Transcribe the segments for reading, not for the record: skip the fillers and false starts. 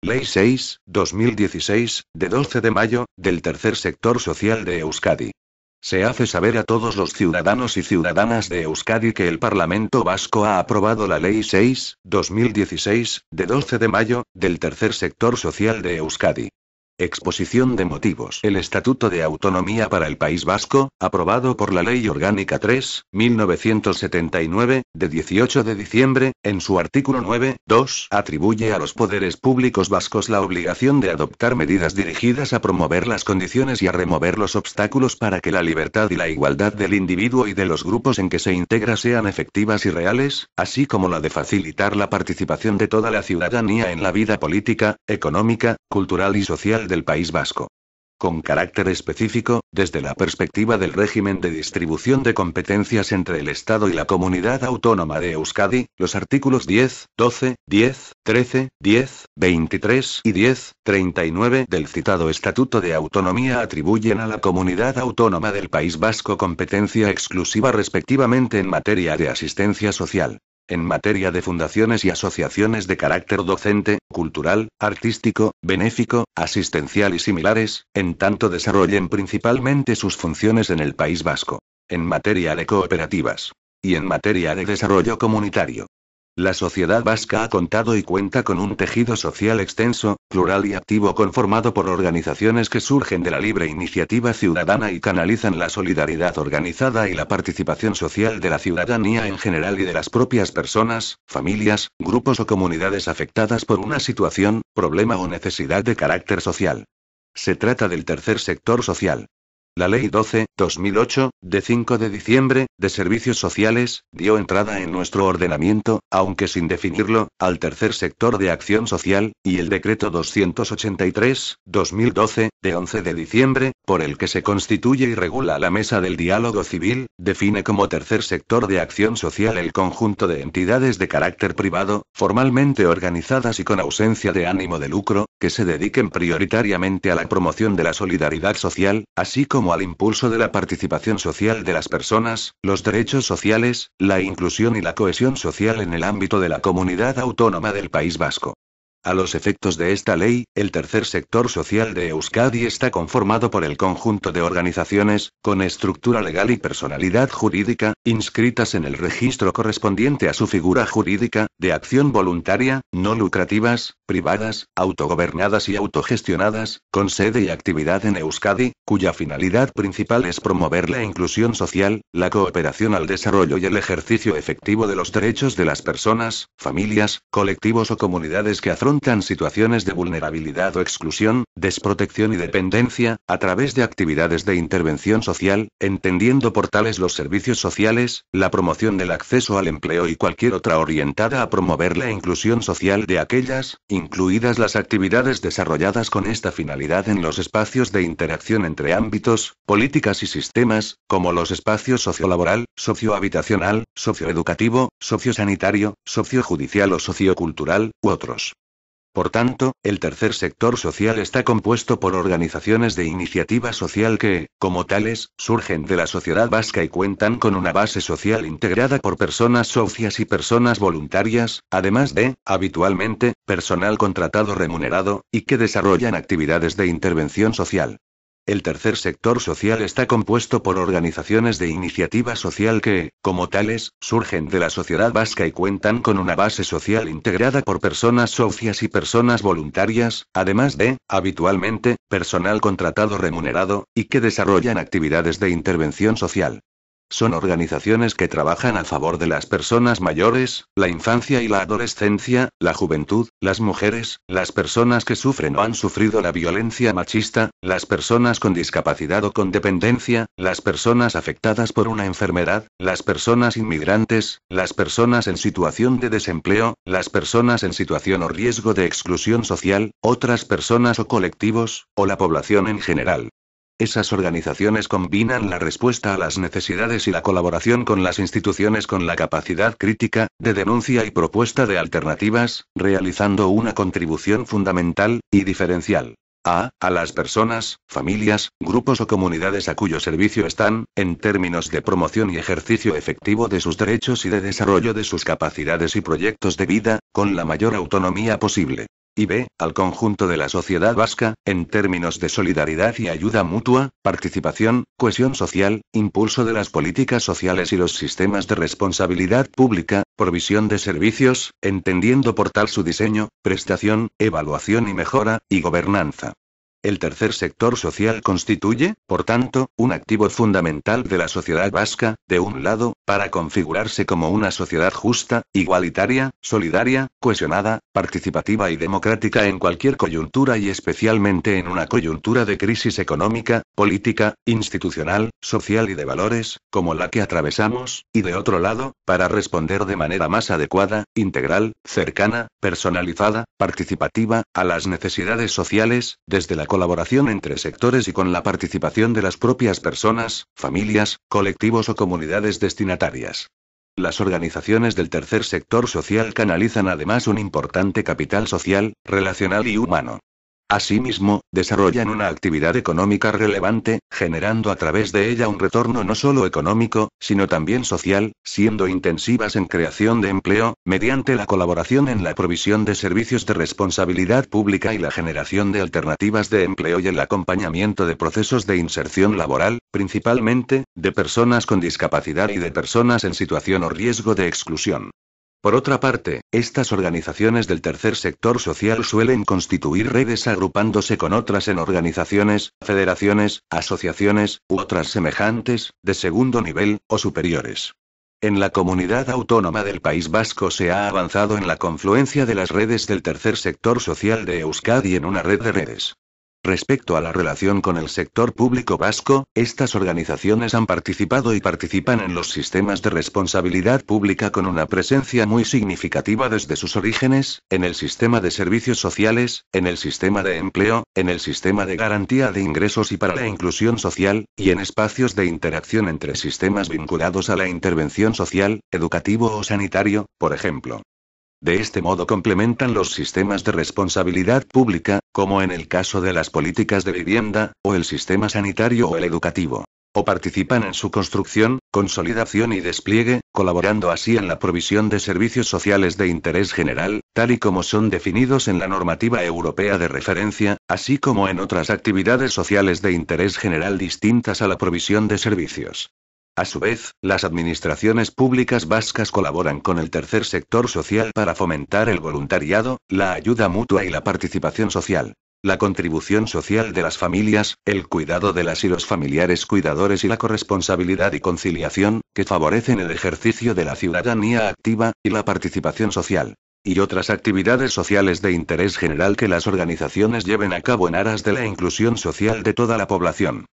Ley 6/2016, de 12 de mayo, del tercer sector social de Euskadi. Se hace saber a todos los ciudadanos y ciudadanas de Euskadi que el Parlamento Vasco ha aprobado la Ley 6/2016, de 12 de mayo, del tercer sector social de Euskadi. Exposición de motivos. El Estatuto de Autonomía para el País Vasco, aprobado por la Ley Orgánica 3/1979, de 18 de diciembre, en su artículo 9.2, atribuye a los poderes públicos vascos la obligación de adoptar medidas dirigidas a promover las condiciones y a remover los obstáculos para que la libertad y la igualdad del individuo y de los grupos en que se integra sean efectivas y reales, así como la de facilitar la participación de toda la ciudadanía en la vida política, económica, cultural y social del País Vasco. Con carácter específico, desde la perspectiva del régimen de distribución de competencias entre el Estado y la Comunidad Autónoma de Euskadi, los artículos 10, 12, 10, 13, 10, 23 y 10, 39 del citado Estatuto de Autonomía atribuyen a la Comunidad Autónoma del País Vasco competencia exclusiva respectivamente en materia de asistencia social, en materia de fundaciones y asociaciones de carácter docente, cultural, artístico, benéfico, asistencial y similares, en tanto desarrollen principalmente sus funciones en el País Vasco, en materia de cooperativas y en materia de desarrollo comunitario. La sociedad vasca ha contado y cuenta con un tejido social extenso, plural y activo conformado por organizaciones que surgen de la libre iniciativa ciudadana y canalizan la solidaridad organizada y la participación social de la ciudadanía en general y de las propias personas, familias, grupos o comunidades afectadas por una situación, problema o necesidad de carácter social. Se trata del tercer sector social. La Ley 12/2008, de 5 de diciembre, de Servicios Sociales, dio entrada en nuestro ordenamiento, aunque sin definirlo, al tercer sector de acción social, y el Decreto 283/2012, de 11 de diciembre, por el que se constituye y regula la Mesa del Diálogo Civil, define como tercer sector de acción social el conjunto de entidades de carácter privado, formalmente organizadas y con ausencia de ánimo de lucro, que se dediquen prioritariamente a la promoción de la solidaridad social, así como al impulso de la participación social de las personas, los derechos sociales, la inclusión y la cohesión social en el ámbito de la Comunidad Autónoma del País Vasco. A los efectos de esta ley, el tercer sector social de Euskadi está conformado por el conjunto de organizaciones, con estructura legal y personalidad jurídica, inscritas en el registro correspondiente a su figura jurídica, de acción voluntaria, no lucrativas, privadas, autogobernadas y autogestionadas, con sede y actividad en Euskadi, cuya finalidad principal es promover la inclusión social, la cooperación al desarrollo y el ejercicio efectivo de los derechos de las personas, familias, colectivos o comunidades que afrontan situaciones de vulnerabilidad o exclusión, desprotección y dependencia, a través de actividades de intervención social, entendiendo por tales los servicios sociales, la promoción del acceso al empleo y cualquier otra orientada a promover la inclusión social de aquellas, incluidas las actividades desarrolladas con esta finalidad en los espacios de interacción entre ámbitos, políticas y sistemas, como los espacios sociolaboral, sociohabitacional, socioeducativo, sociosanitario, sociojudicial o sociocultural, u otros. Por tanto, el tercer sector social está compuesto por organizaciones de iniciativa social que, como tales, surgen de la sociedad vasca y cuentan con una base social integrada por personas socias y personas voluntarias, además de, habitualmente, personal contratado remunerado, y que desarrollan actividades de intervención social. El tercer sector social está compuesto por organizaciones de iniciativa social que, como tales, surgen de la sociedad vasca y cuentan con una base social integrada por personas socias y personas voluntarias, además de, habitualmente, personal contratado remunerado, y que desarrollan actividades de intervención social. Son organizaciones que trabajan a favor de las personas mayores, la infancia y la adolescencia, la juventud, las mujeres, las personas que sufren o han sufrido la violencia machista, las personas con discapacidad o con dependencia, las personas afectadas por una enfermedad, las personas inmigrantes, las personas en situación de desempleo, las personas en situación o riesgo de exclusión social, otras personas o colectivos, o la población en general. Esas organizaciones combinan la respuesta a las necesidades y la colaboración con las instituciones con la capacidad crítica, de denuncia y propuesta de alternativas, realizando una contribución fundamental y diferencial a las personas, familias, grupos o comunidades a cuyo servicio están, en términos de promoción y ejercicio efectivo de sus derechos y de desarrollo de sus capacidades y proyectos de vida, con la mayor autonomía posible. y b. al conjunto de la sociedad vasca, en términos de solidaridad y ayuda mutua, participación, cohesión social, impulso de las políticas sociales y los sistemas de responsabilidad pública, provisión de servicios, entendiendo por tal su diseño, prestación, evaluación y mejora, y gobernanza. El tercer sector social constituye, por tanto, un activo fundamental de la sociedad vasca, de un lado, para configurarse como una sociedad justa, igualitaria, solidaria, cohesionada, participativa y democrática en cualquier coyuntura y especialmente en una coyuntura de crisis económica, política, institucional, social y de valores, como la que atravesamos, y de otro lado, para responder de manera más adecuada, integral, cercana, personalizada, participativa, a las necesidades sociales, desde la colaboración entre sectores y con la participación de las propias personas, familias, colectivos o comunidades destinatarias. Las organizaciones del tercer sector social canalizan además un importante capital social, relacional y humano. Asimismo, desarrollan una actividad económica relevante, generando a través de ella un retorno no solo económico, sino también social, siendo intensivas en creación de empleo, mediante la colaboración en la provisión de servicios de responsabilidad pública y la generación de alternativas de empleo y el acompañamiento de procesos de inserción laboral, principalmente, de personas con discapacidad y de personas en situación o riesgo de exclusión. Por otra parte, estas organizaciones del tercer sector social suelen constituir redes agrupándose con otras en organizaciones, federaciones, asociaciones, u otras semejantes, de segundo nivel, o superiores. En la comunidad autónoma del País Vasco se ha avanzado en la confluencia de las redes del tercer sector social de Euskadi en una red de redes. Respecto a la relación con el sector público vasco, estas organizaciones han participado y participan en los sistemas de responsabilidad pública con una presencia muy significativa desde sus orígenes, en el sistema de servicios sociales, en el sistema de empleo, en el sistema de garantía de ingresos y para la inclusión social, y en espacios de interacción entre sistemas vinculados a la intervención social, educativo o sanitario, por ejemplo. De este modo complementan los sistemas de responsabilidad pública, como en el caso de las políticas de vivienda, o el sistema sanitario o el educativo. O participan en su construcción, consolidación y despliegue, colaborando así en la provisión de servicios sociales de interés general, tal y como son definidos en la normativa europea de referencia, así como en otras actividades sociales de interés general distintas a la provisión de servicios. A su vez, las administraciones públicas vascas colaboran con el tercer sector social para fomentar el voluntariado, la ayuda mutua y la participación social. La contribución social de las familias, el cuidado de las y los familiares cuidadores y la corresponsabilidad y conciliación, que favorecen el ejercicio de la ciudadanía activa, y la participación social. Y otras actividades sociales de interés general que las organizaciones lleven a cabo en aras de la inclusión social de toda la población.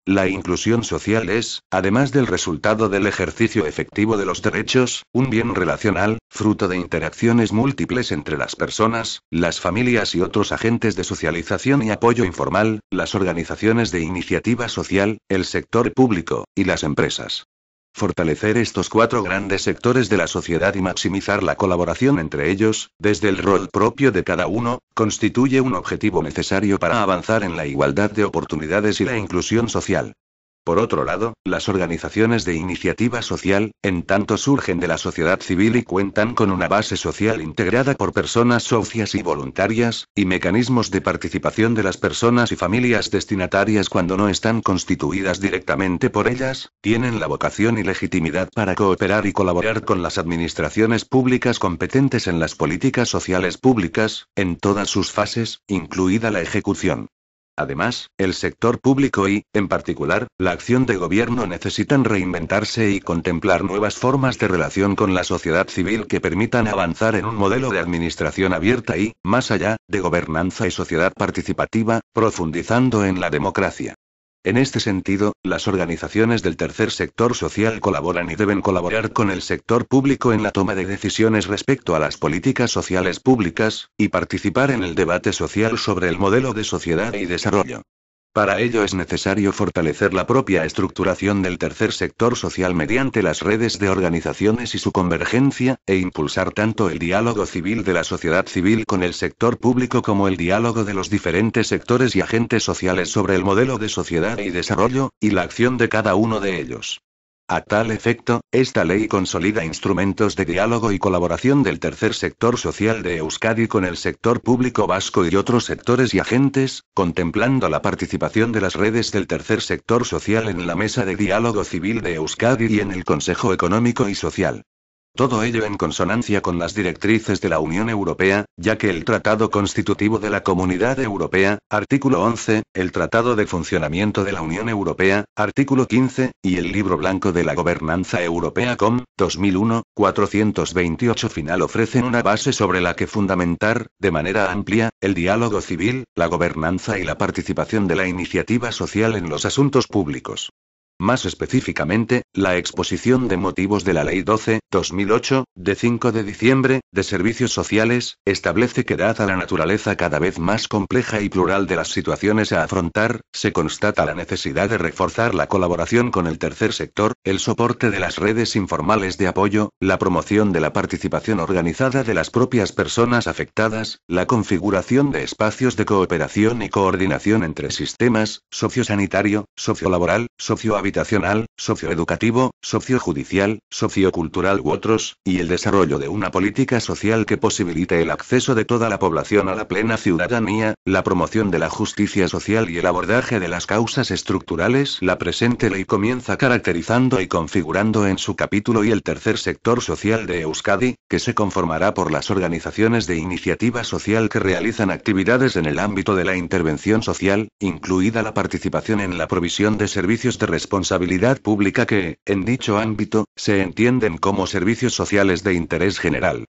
La inclusión social es, además del resultado del ejercicio efectivo de los derechos, un bien relacional, fruto de interacciones múltiples entre las personas, las familias y otros agentes de socialización y apoyo informal, las organizaciones de iniciativa social, el sector público, y las empresas. Fortalecer estos cuatro grandes sectores de la sociedad y maximizar la colaboración entre ellos, desde el rol propio de cada uno, constituye un objetivo necesario para avanzar en la igualdad de oportunidades y la inclusión social. Por otro lado, las organizaciones de iniciativa social, en tanto surgen de la sociedad civil y cuentan con una base social integrada por personas socias y voluntarias, y mecanismos de participación de las personas y familias destinatarias cuando no están constituidas directamente por ellas, tienen la vocación y legitimidad para cooperar y colaborar con las administraciones públicas competentes en las políticas sociales públicas, en todas sus fases, incluida la ejecución. Además, el sector público y, en particular, la acción de gobierno necesitan reinventarse y contemplar nuevas formas de relación con la sociedad civil que permitan avanzar en un modelo de administración abierta y, más allá, de gobernanza y sociedad participativa, profundizando en la democracia. En este sentido, las organizaciones del tercer sector social colaboran y deben colaborar con el sector público en la toma de decisiones respecto a las políticas sociales públicas, y participar en el debate social sobre el modelo de sociedad y desarrollo. Para ello es necesario fortalecer la propia estructuración del tercer sector social mediante las redes de organizaciones y su convergencia, e impulsar tanto el diálogo civil de la sociedad civil con el sector público como el diálogo de los diferentes sectores y agentes sociales sobre el modelo de sociedad y desarrollo, y la acción de cada uno de ellos. A tal efecto, esta ley consolida instrumentos de diálogo y colaboración del tercer sector social de Euskadi con el sector público vasco y otros sectores y agentes, contemplando la participación de las redes del tercer sector social en la Mesa de Diálogo Civil de Euskadi y en el Consejo Económico y Social. Todo ello en consonancia con las directrices de la Unión Europea, ya que el Tratado Constitutivo de la Comunidad Europea, artículo 11, el Tratado de Funcionamiento de la Unión Europea, artículo 15, y el Libro Blanco de la Gobernanza Europea COM, 2001, 428 final ofrecen una base sobre la que fundamentar, de manera amplia, el diálogo civil, la gobernanza y la participación de la iniciativa social en los asuntos públicos. Más específicamente, la exposición de motivos de la Ley 12/2008, de 5 de diciembre, de Servicios Sociales, establece que dada la naturaleza cada vez más compleja y plural de las situaciones a afrontar, se constata la necesidad de reforzar la colaboración con el tercer sector, el soporte de las redes informales de apoyo, la promoción de la participación organizada de las propias personas afectadas, la configuración de espacios de cooperación y coordinación entre sistemas, sociosanitario, sociolaboral, sociohabitacional, socioeducativo, sociojudicial, sociocultural u otros, y el desarrollo de una política social que posibilite el acceso de toda la población a la plena ciudadanía, la promoción de la justicia social y el abordaje de las causas estructurales. La presente ley comienza caracterizando y configurando en su capítulo y el tercer sector social de Euskadi, que se conformará por las organizaciones de iniciativa social que realizan actividades en el ámbito de la intervención social, incluida la participación en la provisión de servicios de responsabilidad pública que, en dicho ámbito, se entienden como servicios sociales de interés general.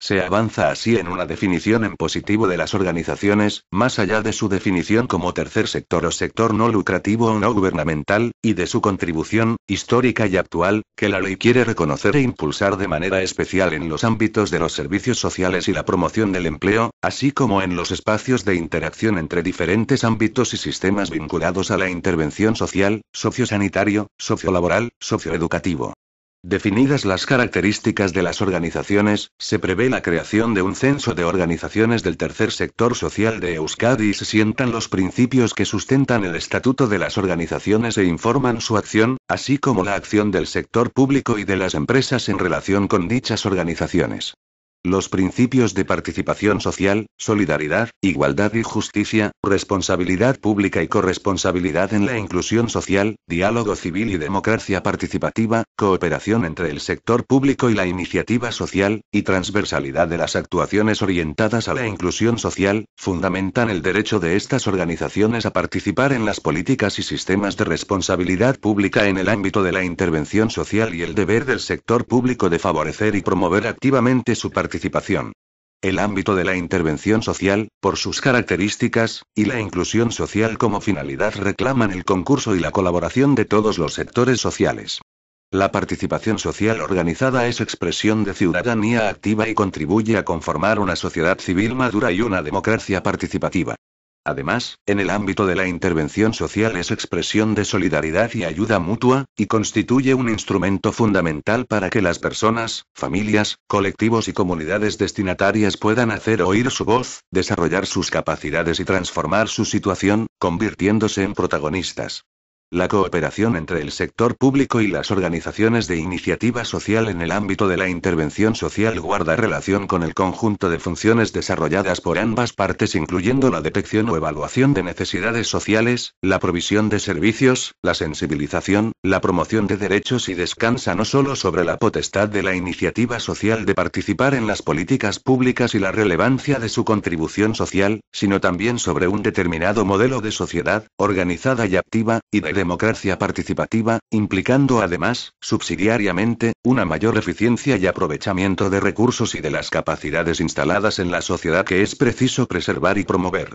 Se avanza así en una definición en positivo de las organizaciones, más allá de su definición como tercer sector o sector no lucrativo o no gubernamental, y de su contribución, histórica y actual, que la ley quiere reconocer e impulsar de manera especial en los ámbitos de los servicios sociales y la promoción del empleo, así como en los espacios de interacción entre diferentes ámbitos y sistemas vinculados a la intervención social, sociosanitario, sociolaboral, socioeducativo. Definidas las características de las organizaciones, se prevé la creación de un censo de organizaciones del tercer sector social de Euskadi y se sientan los principios que sustentan el estatuto de las organizaciones e informan su acción, así como la acción del sector público y de las empresas en relación con dichas organizaciones. Los principios de participación social, solidaridad, igualdad y justicia, responsabilidad pública y corresponsabilidad en la inclusión social, diálogo civil y democracia participativa, cooperación entre el sector público y la iniciativa social, y transversalidad de las actuaciones orientadas a la inclusión social, fundamentan el derecho de estas organizaciones a participar en las políticas y sistemas de responsabilidad pública en el ámbito de la intervención social y el deber del sector público de favorecer y promover activamente su participación. El ámbito de la intervención social, por sus características, y la inclusión social como finalidad reclaman el concurso y la colaboración de todos los sectores sociales. La participación social organizada es expresión de ciudadanía activa y contribuye a conformar una sociedad civil madura y una democracia participativa. Además, en el ámbito de la intervención social es expresión de solidaridad y ayuda mutua, y constituye un instrumento fundamental para que las personas, familias, colectivos y comunidades destinatarias puedan hacer oír su voz, desarrollar sus capacidades y transformar su situación, convirtiéndose en protagonistas. La cooperación entre el sector público y las organizaciones de iniciativa social en el ámbito de la intervención social guarda relación con el conjunto de funciones desarrolladas por ambas partes, incluyendo la detección o evaluación de necesidades sociales, la provisión de servicios, la sensibilización, la promoción de derechos y descansa no solo sobre la potestad de la iniciativa social de participar en las políticas públicas y la relevancia de su contribución social, sino también sobre un determinado modelo de sociedad, organizada y activa, y de democracia participativa, implicando además, subsidiariamente, una mayor eficiencia y aprovechamiento de recursos y de las capacidades instaladas en la sociedad que es preciso preservar y promover.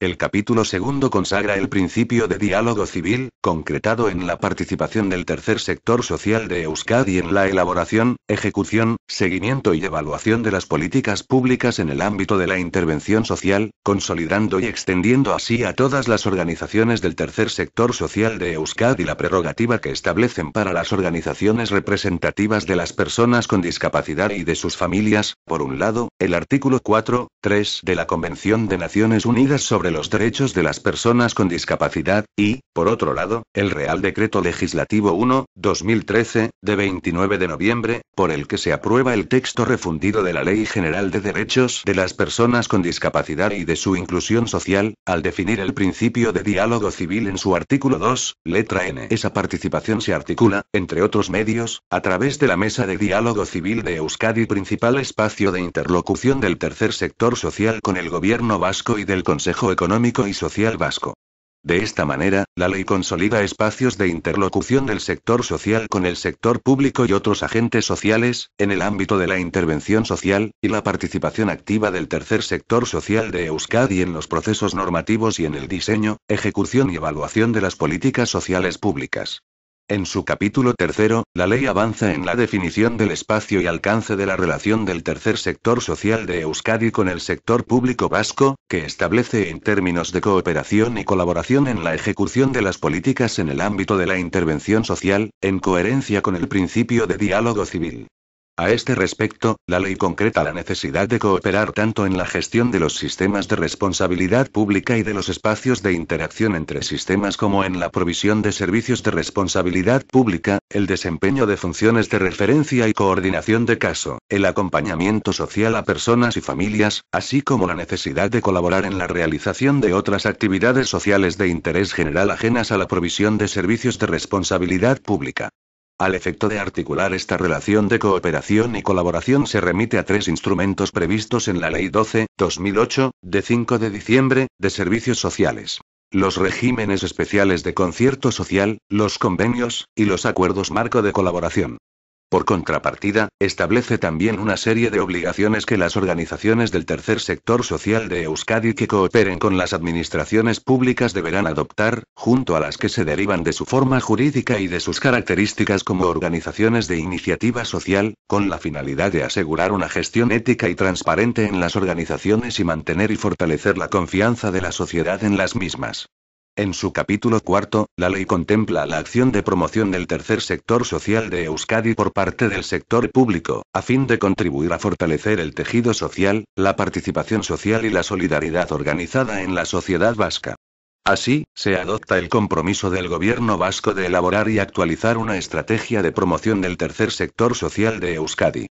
El capítulo segundo consagra el principio de diálogo civil, concretado en la participación del tercer sector social de Euskadi en la elaboración, ejecución, seguimiento y evaluación de las políticas públicas en el ámbito de la intervención social, consolidando y extendiendo así a todas las organizaciones del tercer sector social de Euskadi la prerrogativa que establecen para las organizaciones representativas de las personas con discapacidad y de sus familias, por un lado, el artículo 4.3 de la Convención de Naciones Unidas sobre sobre los derechos de las personas con discapacidad, y, por otro lado, el Real Decreto Legislativo 1/2013, de 29 de noviembre, por el que se aprueba el texto refundido de la Ley General de Derechos de las Personas con Discapacidad y de su Inclusión Social, al definir el principio de diálogo civil en su artículo 2, letra N. Esa participación se articula, entre otros medios, a través de la Mesa de Diálogo Civil de Euskadi, principal espacio de interlocución del tercer sector social con el Gobierno vasco y del Consejo Económico y Social Vasco. De esta manera, la ley consolida espacios de interlocución del sector social con el sector público y otros agentes sociales, en el ámbito de la intervención social, y la participación activa del tercer sector social de Euskadi en los procesos normativos y en el diseño, ejecución y evaluación de las políticas sociales públicas. En su capítulo tercero, la ley avanza en la definición del espacio y alcance de la relación del tercer sector social de Euskadi con el sector público vasco, que establece en términos de cooperación y colaboración en la ejecución de las políticas en el ámbito de la intervención social, en coherencia con el principio de diálogo civil. A este respecto, la ley concreta la necesidad de cooperar tanto en la gestión de los sistemas de responsabilidad pública y de los espacios de interacción entre sistemas como en la provisión de servicios de responsabilidad pública, el desempeño de funciones de referencia y coordinación de caso, el acompañamiento social a personas y familias, así como la necesidad de colaborar en la realización de otras actividades sociales de interés general ajenas a la provisión de servicios de responsabilidad pública. Al efecto de articular esta relación de cooperación y colaboración se remite a 3 instrumentos previstos en la Ley 12/2008, de 5 de diciembre, de Servicios Sociales. Los regímenes especiales de concierto social, los convenios, y los acuerdos marco de colaboración. Por contrapartida, establece también una serie de obligaciones que las organizaciones del tercer sector social de Euskadi que cooperen con las administraciones públicas deberán adoptar, junto a las que se derivan de su forma jurídica y de sus características como organizaciones de iniciativa social, con la finalidad de asegurar una gestión ética y transparente en las organizaciones y mantener y fortalecer la confianza de la sociedad en las mismas. En su capítulo cuarto, la ley contempla la acción de promoción del tercer sector social de Euskadi por parte del sector público, a fin de contribuir a fortalecer el tejido social, la participación social y la solidaridad organizada en la sociedad vasca. Así, se adopta el compromiso del Gobierno vasco de elaborar y actualizar una estrategia de promoción del tercer sector social de Euskadi.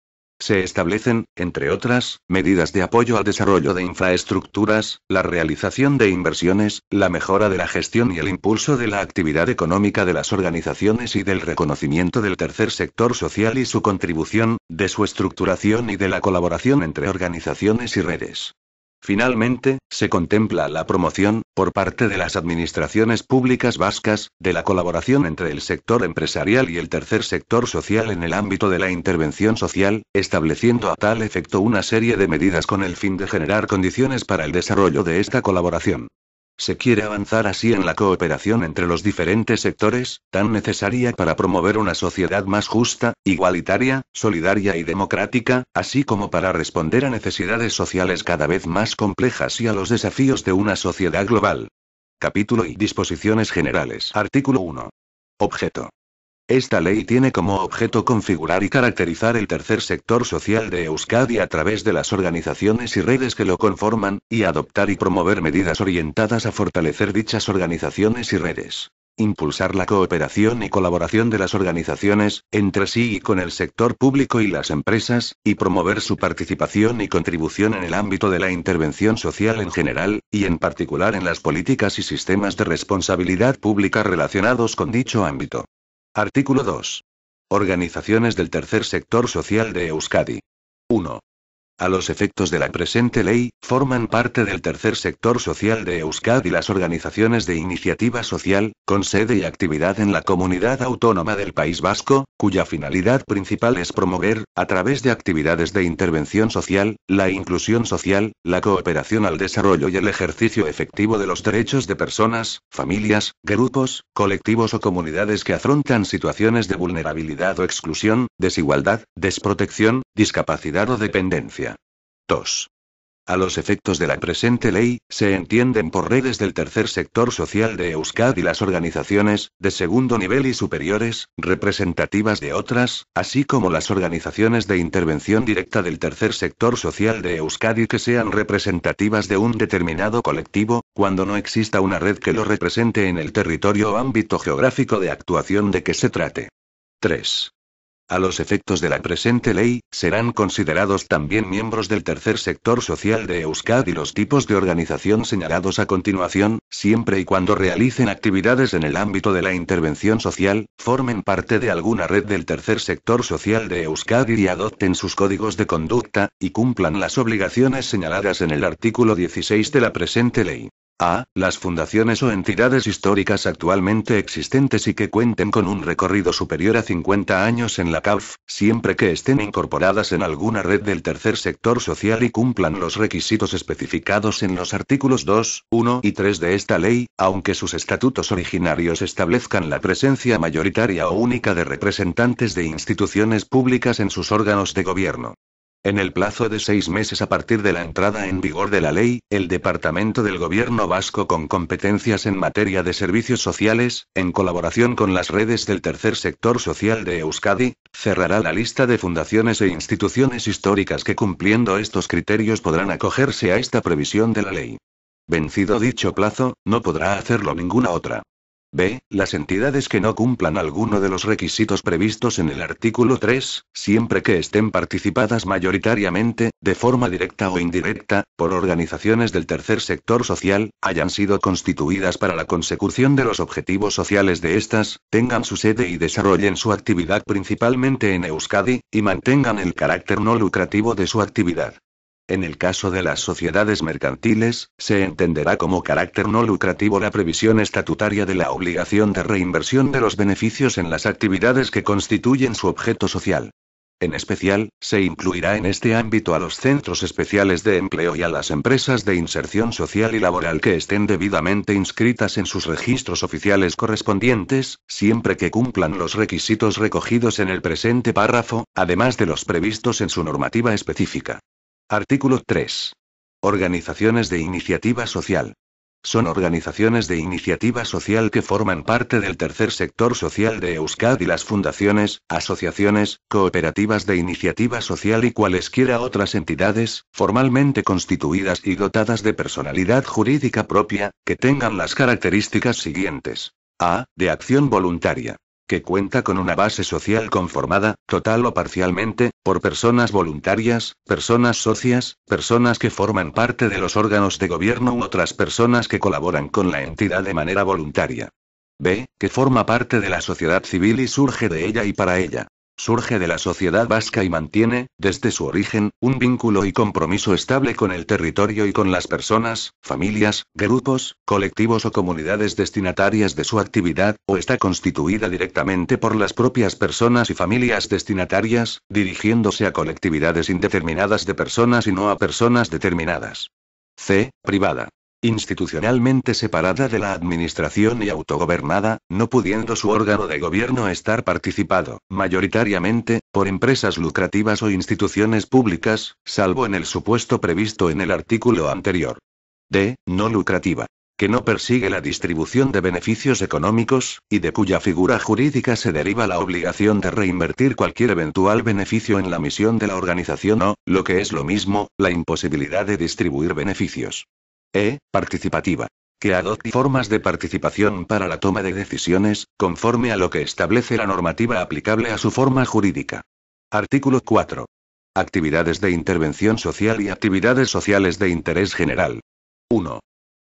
Se establecen, entre otras, medidas de apoyo al desarrollo de infraestructuras, la realización de inversiones, la mejora de la gestión y el impulso de la actividad económica de las organizaciones y del reconocimiento del tercer sector social y su contribución, de su estructuración y de la colaboración entre organizaciones y redes. Finalmente, se contempla la promoción, por parte de las administraciones públicas vascas, de la colaboración entre el sector empresarial y el tercer sector social en el ámbito de la intervención social, estableciendo a tal efecto una serie de medidas con el fin de generar condiciones para el desarrollo de esta colaboración. Se quiere avanzar así en la cooperación entre los diferentes sectores, tan necesaria para promover una sociedad más justa, igualitaria, solidaria y democrática, así como para responder a necesidades sociales cada vez más complejas y a los desafíos de una sociedad global. Capítulo y disposiciones generales. Artículo 1. Objeto. Esta ley tiene como objeto configurar y caracterizar el tercer sector social de Euskadi a través de las organizaciones y redes que lo conforman, y adoptar y promover medidas orientadas a fortalecer dichas organizaciones y redes. Impulsar la cooperación y colaboración de las organizaciones, entre sí y con el sector público y las empresas, y promover su participación y contribución en el ámbito de la intervención social en general, y en particular en las políticas y sistemas de responsabilidad pública relacionados con dicho ámbito. Artículo 2. Organizaciones del tercer sector social de Euskadi. 1. A los efectos de la presente ley, forman parte del tercer sector social de Euskadi las organizaciones de iniciativa social, con sede y actividad en la comunidad autónoma del País Vasco, cuya finalidad principal es promover, a través de actividades de intervención social, la inclusión social, la cooperación al desarrollo y el ejercicio efectivo de los derechos de personas, familias, grupos, colectivos o comunidades que afrontan situaciones de vulnerabilidad o exclusión, desigualdad, desprotección, discapacidad o dependencia. 2. A los efectos de la presente ley, se entienden por redes del tercer sector social de Euskadi las organizaciones, de segundo nivel y superiores, representativas de otras, así como las organizaciones de intervención directa del tercer sector social de Euskadi que sean representativas de un determinado colectivo, cuando no exista una red que lo represente en el territorio o ámbito geográfico de actuación de que se trate. 3. A los efectos de la presente ley, serán considerados también miembros del tercer sector social de Euskadi los tipos de organización señalados a continuación, siempre y cuando realicen actividades en el ámbito de la intervención social, formen parte de alguna red del tercer sector social de Euskadi y adopten sus códigos de conducta, y cumplan las obligaciones señaladas en el artículo 16 de la presente ley. A. Las fundaciones o entidades históricas actualmente existentes y que cuenten con un recorrido superior a 50 años en la CAF, siempre que estén incorporadas en alguna red del tercer sector social y cumplan los requisitos especificados en los artículos 2, 1 y 3 de esta ley, aunque sus estatutos originarios establezcan la presencia mayoritaria o única de representantes de instituciones públicas en sus órganos de gobierno. En el plazo de 6 meses a partir de la entrada en vigor de la ley, el Departamento del Gobierno vasco con competencias en materia de servicios sociales, en colaboración con las redes del tercer sector social de Euskadi, cerrará la lista de fundaciones e instituciones históricas que cumpliendo estos criterios podrán acogerse a esta previsión de la ley. Vencido dicho plazo, no podrá hacerlo ninguna otra. B. Las entidades que no cumplan alguno de los requisitos previstos en el artículo 3, siempre que estén participadas mayoritariamente, de forma directa o indirecta, por organizaciones del tercer sector social, hayan sido constituidas para la consecución de los objetivos sociales de estas, tengan su sede y desarrollen su actividad principalmente en Euskadi, y mantengan el carácter no lucrativo de su actividad. En el caso de las sociedades mercantiles, se entenderá como carácter no lucrativo la previsión estatutaria de la obligación de reinversión de los beneficios en las actividades que constituyen su objeto social. En especial, se incluirá en este ámbito a los centros especiales de empleo y a las empresas de inserción social y laboral que estén debidamente inscritas en sus registros oficiales correspondientes, siempre que cumplan los requisitos recogidos en el presente párrafo, además de los previstos en su normativa específica. Artículo 3. Organizaciones de iniciativa social. Son organizaciones de iniciativa social que forman parte del tercer sector social de Euskadi las fundaciones, asociaciones, cooperativas de iniciativa social y cualesquiera otras entidades, formalmente constituidas y dotadas de personalidad jurídica propia, que tengan las características siguientes. A. De acción voluntaria. Que cuenta con una base social conformada, total o parcialmente, por personas voluntarias, personas socias, personas que forman parte de los órganos de gobierno u otras personas que colaboran con la entidad de manera voluntaria. B. Que forma parte de la sociedad civil y surge de ella y para ella. Surge de la sociedad vasca y mantiene, desde su origen, un vínculo y compromiso estable con el territorio y con las personas, familias, grupos, colectivos o comunidades destinatarias de su actividad, o está constituida directamente por las propias personas y familias destinatarias, dirigiéndose a colectividades indeterminadas de personas y no a personas determinadas. C. Privada. Institucionalmente separada de la administración y autogobernada, no pudiendo su órgano de gobierno estar participado, mayoritariamente, por empresas lucrativas o instituciones públicas, salvo en el supuesto previsto en el artículo anterior. D. No lucrativa. Que no persigue la distribución de beneficios económicos, y de cuya figura jurídica se deriva la obligación de reinvertir cualquier eventual beneficio en la misión de la organización o, lo que es lo mismo, la imposibilidad de distribuir beneficios. E. Participativa. Que adopte formas de participación para la toma de decisiones, conforme a lo que establece la normativa aplicable a su forma jurídica. Artículo 4. Actividades de intervención social y actividades sociales de interés general. 1.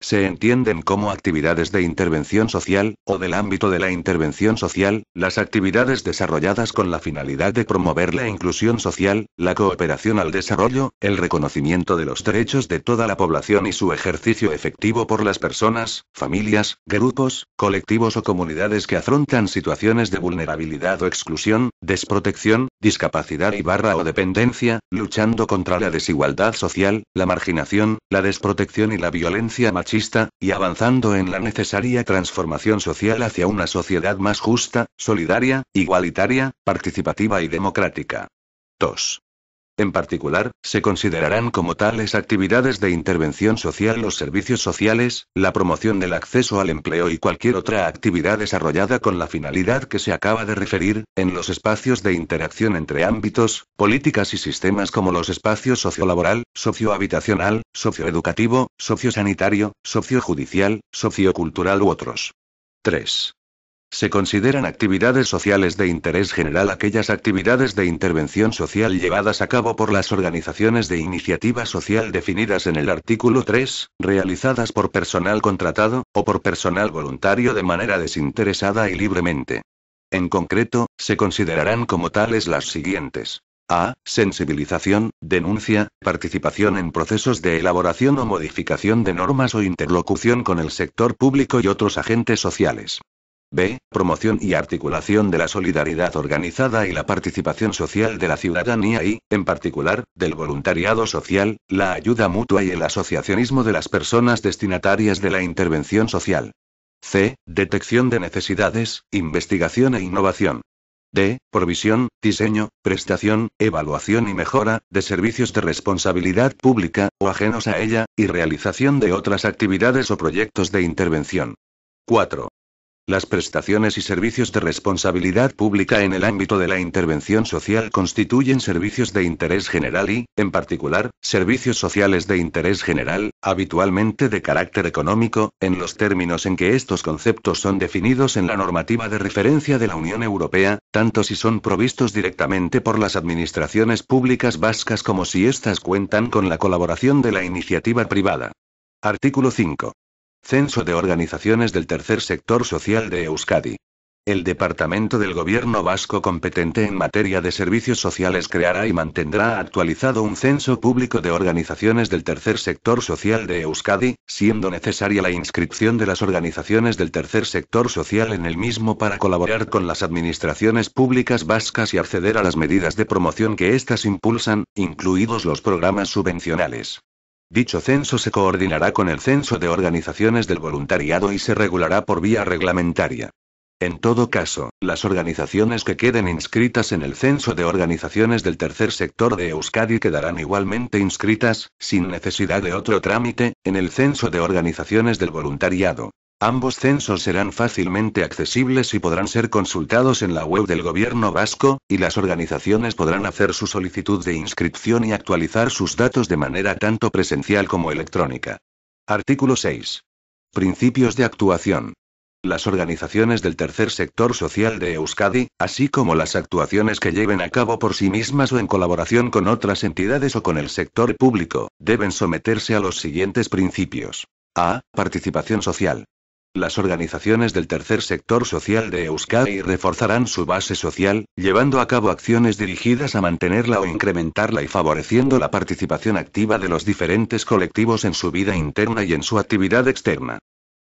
Se entienden como actividades de intervención social, o del ámbito de la intervención social, las actividades desarrolladas con la finalidad de promover la inclusión social, la cooperación al desarrollo, el reconocimiento de los derechos de toda la población y su ejercicio efectivo por las personas, familias, grupos, colectivos o comunidades que afrontan situaciones de vulnerabilidad o exclusión, desprotección, discapacidad o dependencia, luchando contra la desigualdad social, la marginación, la desprotección y la violencia machista, y avanzando en la necesaria transformación social hacia una sociedad más justa, solidaria, igualitaria, participativa y democrática. 2. en particular, se considerarán como tales actividades de intervención social los servicios sociales, la promoción del acceso al empleo y cualquier otra actividad desarrollada con la finalidad que se acaba de referir, en los espacios de interacción entre ámbitos, políticas y sistemas como los espacios sociolaboral, sociohabitacional, socioeducativo, sociosanitario, sociojudicial, sociocultural u otros. 3. Se consideran actividades sociales de interés general aquellas actividades de intervención social llevadas a cabo por las organizaciones de iniciativa social definidas en el artículo 3, realizadas por personal contratado, o por personal voluntario de manera desinteresada y libremente. En concreto, se considerarán como tales las siguientes. A. Sensibilización, denuncia, participación en procesos de elaboración o modificación de normas o interlocución con el sector público y otros agentes sociales. B. Promoción y articulación de la solidaridad organizada y la participación social de la ciudadanía y, en particular, del voluntariado social, la ayuda mutua y el asociacionismo de las personas destinatarias de la intervención social. C. Detección de necesidades, investigación e innovación. D. Provisión, diseño, prestación, evaluación y mejora, de servicios de responsabilidad pública, o ajenos a ella, y realización de otras actividades o proyectos de intervención. 4. Las prestaciones y servicios de responsabilidad pública en el ámbito de la intervención social constituyen servicios de interés general y, en particular, servicios sociales de interés general, habitualmente de carácter económico, en los términos en que estos conceptos son definidos en la normativa de referencia de la Unión Europea, tanto si son provistos directamente por las administraciones públicas vascas como si éstas cuentan con la colaboración de la iniciativa privada. Artículo 5. Censo de organizaciones del tercer sector social de Euskadi. El Departamento del Gobierno vasco competente en materia de servicios sociales creará y mantendrá actualizado un censo público de organizaciones del tercer sector social de Euskadi, siendo necesaria la inscripción de las organizaciones del tercer sector social en el mismo para colaborar con las administraciones públicas vascas y acceder a las medidas de promoción que éstas impulsan, incluidos los programas subvencionales. Dicho censo se coordinará con el censo de organizaciones del voluntariado y se regulará por vía reglamentaria. En todo caso, las organizaciones que queden inscritas en el censo de organizaciones del tercer sector de Euskadi quedarán igualmente inscritas, sin necesidad de otro trámite, en el censo de organizaciones del voluntariado. Ambos censos serán fácilmente accesibles y podrán ser consultados en la web del Gobierno vasco, y las organizaciones podrán hacer su solicitud de inscripción y actualizar sus datos de manera tanto presencial como electrónica. Artículo 6. Principios de actuación. Las organizaciones del tercer sector social de Euskadi, así como las actuaciones que lleven a cabo por sí mismas o en colaboración con otras entidades o con el sector público, deben someterse a los siguientes principios. A. Participación social. Las organizaciones del tercer sector social de Euskadi reforzarán su base social, llevando a cabo acciones dirigidas a mantenerla o incrementarla y favoreciendo la participación activa de los diferentes colectivos en su vida interna y en su actividad externa.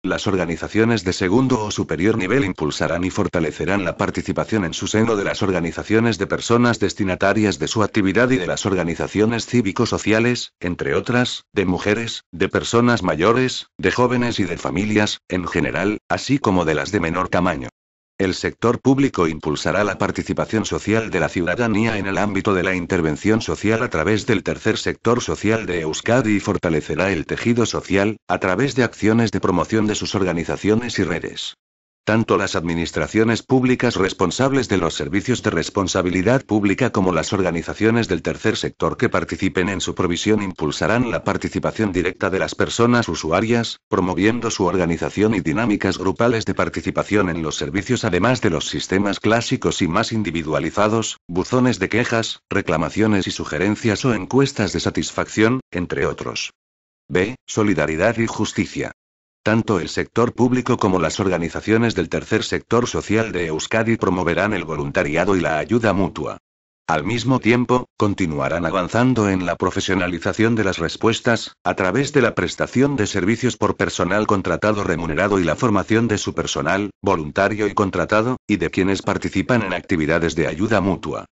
Las organizaciones de segundo o superior nivel impulsarán y fortalecerán la participación en su seno de las organizaciones de personas destinatarias de su actividad y de las organizaciones cívico-sociales, entre otras, de mujeres, de personas mayores, de jóvenes y de familias, en general, así como de las de menor tamaño. El sector público impulsará la participación social de la ciudadanía en el ámbito de la intervención social a través del tercer sector social de Euskadi y fortalecerá el tejido social, a través de acciones de promoción de sus organizaciones y redes. Tanto las administraciones públicas responsables de los servicios de responsabilidad pública como las organizaciones del tercer sector que participen en su provisión impulsarán la participación directa de las personas usuarias, promoviendo su organización y dinámicas grupales de participación en los servicios además de los sistemas clásicos y más individualizados, buzones de quejas, reclamaciones y sugerencias o encuestas de satisfacción, entre otros. B. Solidaridad y justicia. Tanto el sector público como las organizaciones del tercer sector social de Euskadi promoverán el voluntariado y la ayuda mutua. Al mismo tiempo, continuarán avanzando en la profesionalización de las respuestas, a través de la prestación de servicios por personal contratado remunerado y la formación de su personal, voluntario y contratado, y de quienes participan en actividades de ayuda mutua.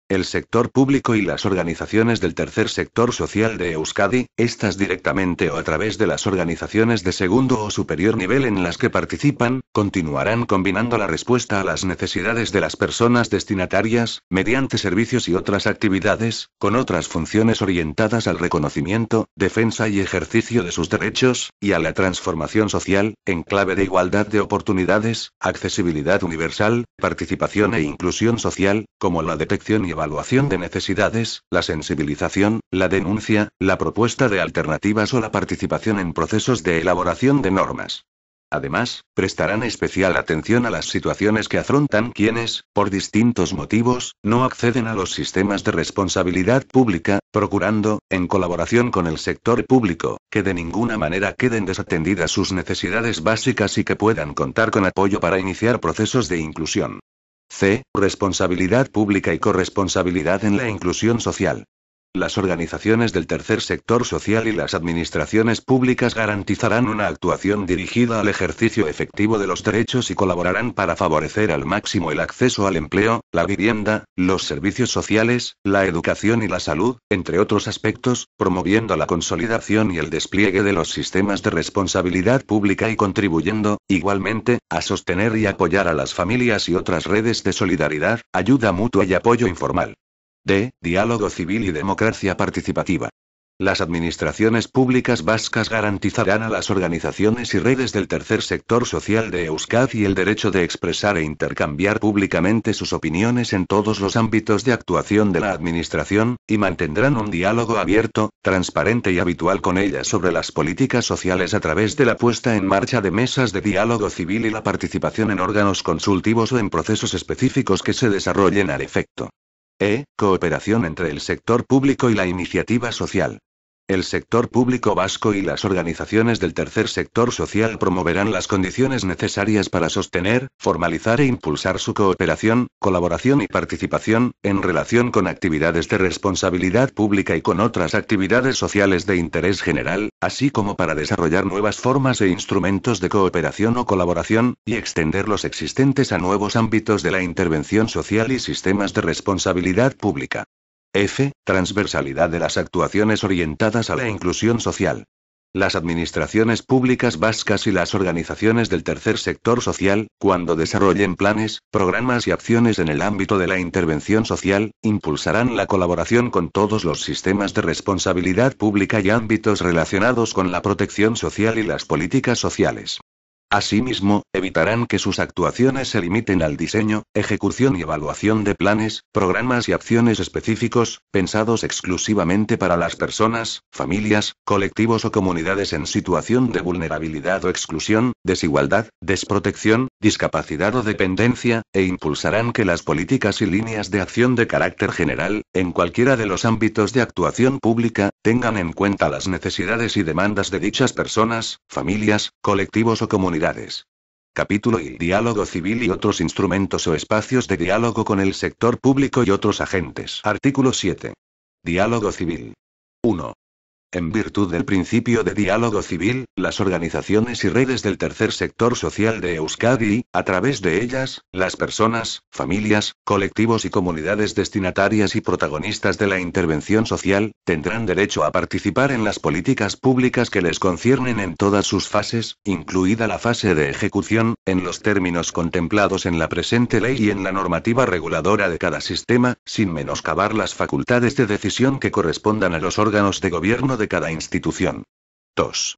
El sector público y las organizaciones del tercer sector social de Euskadi, estas directamente o a través de las organizaciones de segundo o superior nivel en las que participan, continuarán combinando la respuesta a las necesidades de las personas destinatarias, mediante servicios y otras actividades, con otras funciones orientadas al reconocimiento, defensa y ejercicio de sus derechos, y a la transformación social, en clave de igualdad de oportunidades, accesibilidad universal, participación e inclusión social, como la detección y evaluación de necesidades, la sensibilización, la denuncia, la propuesta de alternativas o la participación en procesos de elaboración de normas. Además, prestarán especial atención a las situaciones que afrontan quienes, por distintos motivos, no acceden a los sistemas de responsabilidad pública, procurando, en colaboración con el sector público, que de ninguna manera queden desatendidas sus necesidades básicas y que puedan contar con apoyo para iniciar procesos de inclusión. C. Responsabilidad pública y corresponsabilidad en la inclusión social. Las organizaciones del tercer sector social y las administraciones públicas garantizarán una actuación dirigida al ejercicio efectivo de los derechos y colaborarán para favorecer al máximo el acceso al empleo, la vivienda, los servicios sociales, la educación y la salud, entre otros aspectos, promoviendo la consolidación y el despliegue de los sistemas de responsabilidad pública y contribuyendo, igualmente, a sostener y apoyar a las familias y otras redes de solidaridad, ayuda mutua y apoyo informal. D. Diálogo civil y democracia participativa. Las administraciones públicas vascas garantizarán a las organizaciones y redes del tercer sector social de Euskadi el derecho de expresar e intercambiar públicamente sus opiniones en todos los ámbitos de actuación de la administración, y mantendrán un diálogo abierto, transparente y habitual con ellas sobre las políticas sociales a través de la puesta en marcha de mesas de diálogo civil y la participación en órganos consultivos o en procesos específicos que se desarrollen al efecto. Cooperación entre el sector público y la iniciativa social. El sector público vasco y las organizaciones del tercer sector social promoverán las condiciones necesarias para sostener, formalizar e impulsar su cooperación, colaboración y participación, en relación con actividades de responsabilidad pública y con otras actividades sociales de interés general, así como para desarrollar nuevas formas e instrumentos de cooperación o colaboración, y extender los existentes a nuevos ámbitos de la intervención social y sistemas de responsabilidad pública. Transversalidad de las actuaciones orientadas a la inclusión social. Las administraciones públicas vascas y las organizaciones del tercer sector social, cuando desarrollen planes, programas y acciones en el ámbito de la intervención social, impulsarán la colaboración con todos los sistemas de responsabilidad pública y ámbitos relacionados con la protección social y las políticas sociales. Asimismo, evitarán que sus actuaciones se limiten al diseño, ejecución y evaluación de planes, programas y acciones específicos, pensados exclusivamente para las personas, familias, colectivos o comunidades en situación de vulnerabilidad o exclusión, desigualdad, desprotección, discapacidad o dependencia, e impulsarán que las políticas y líneas de acción de carácter general, en cualquiera de los ámbitos de actuación pública, tengan en cuenta las necesidades y demandas de dichas personas, familias, colectivos o comunidades. Capítulo y diálogo civil y otros instrumentos o espacios de diálogo con el sector público y otros agentes. Artículo 7. Diálogo civil. 1. En virtud del principio de diálogo civil, las organizaciones y redes del tercer sector social de Euskadi, a través de ellas, las personas, familias, colectivos y comunidades destinatarias y protagonistas de la intervención social, tendrán derecho a participar en las políticas públicas que les conciernen en todas sus fases, incluida la fase de ejecución, en los términos contemplados en la presente ley y en la normativa reguladora de cada sistema, sin menoscabar las facultades de decisión que correspondan a los órganos de gobierno de cada institución. 2.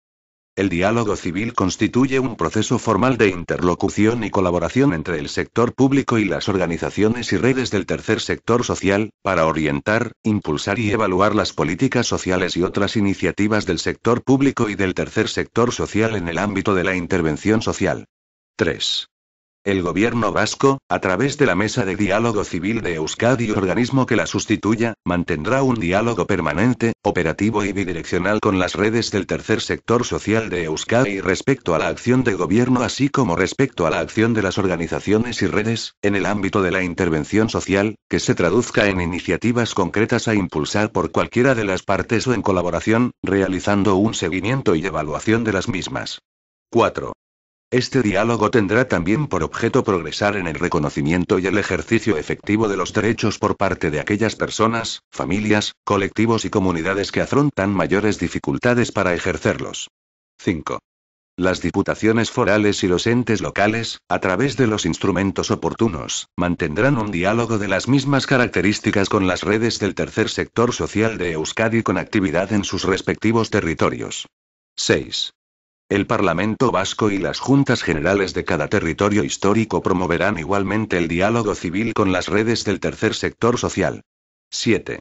El diálogo civil constituye un proceso formal de interlocución y colaboración entre el sector público y las organizaciones y redes del tercer sector social, para orientar, impulsar y evaluar las políticas sociales y otras iniciativas del sector público y del tercer sector social en el ámbito de la intervención social. 3. El gobierno vasco, a través de la Mesa de Diálogo Civil de Euskadi y organismo que la sustituya, mantendrá un diálogo permanente, operativo y bidireccional con las redes del tercer sector social de Euskadi respecto a la acción de gobierno así como respecto a la acción de las organizaciones y redes, en el ámbito de la intervención social, que se traduzca en iniciativas concretas a impulsar por cualquiera de las partes o en colaboración, realizando un seguimiento y evaluación de las mismas. 4. Este diálogo tendrá también por objeto progresar en el reconocimiento y el ejercicio efectivo de los derechos por parte de aquellas personas, familias, colectivos y comunidades que afrontan mayores dificultades para ejercerlos. 5. Las diputaciones forales y los entes locales, a través de los instrumentos oportunos, mantendrán un diálogo de las mismas características con las redes del tercer sector social de Euskadi con actividad en sus respectivos territorios. 6. El Parlamento Vasco y las Juntas Generales de cada territorio histórico promoverán igualmente el diálogo civil con las redes del tercer sector social. 7.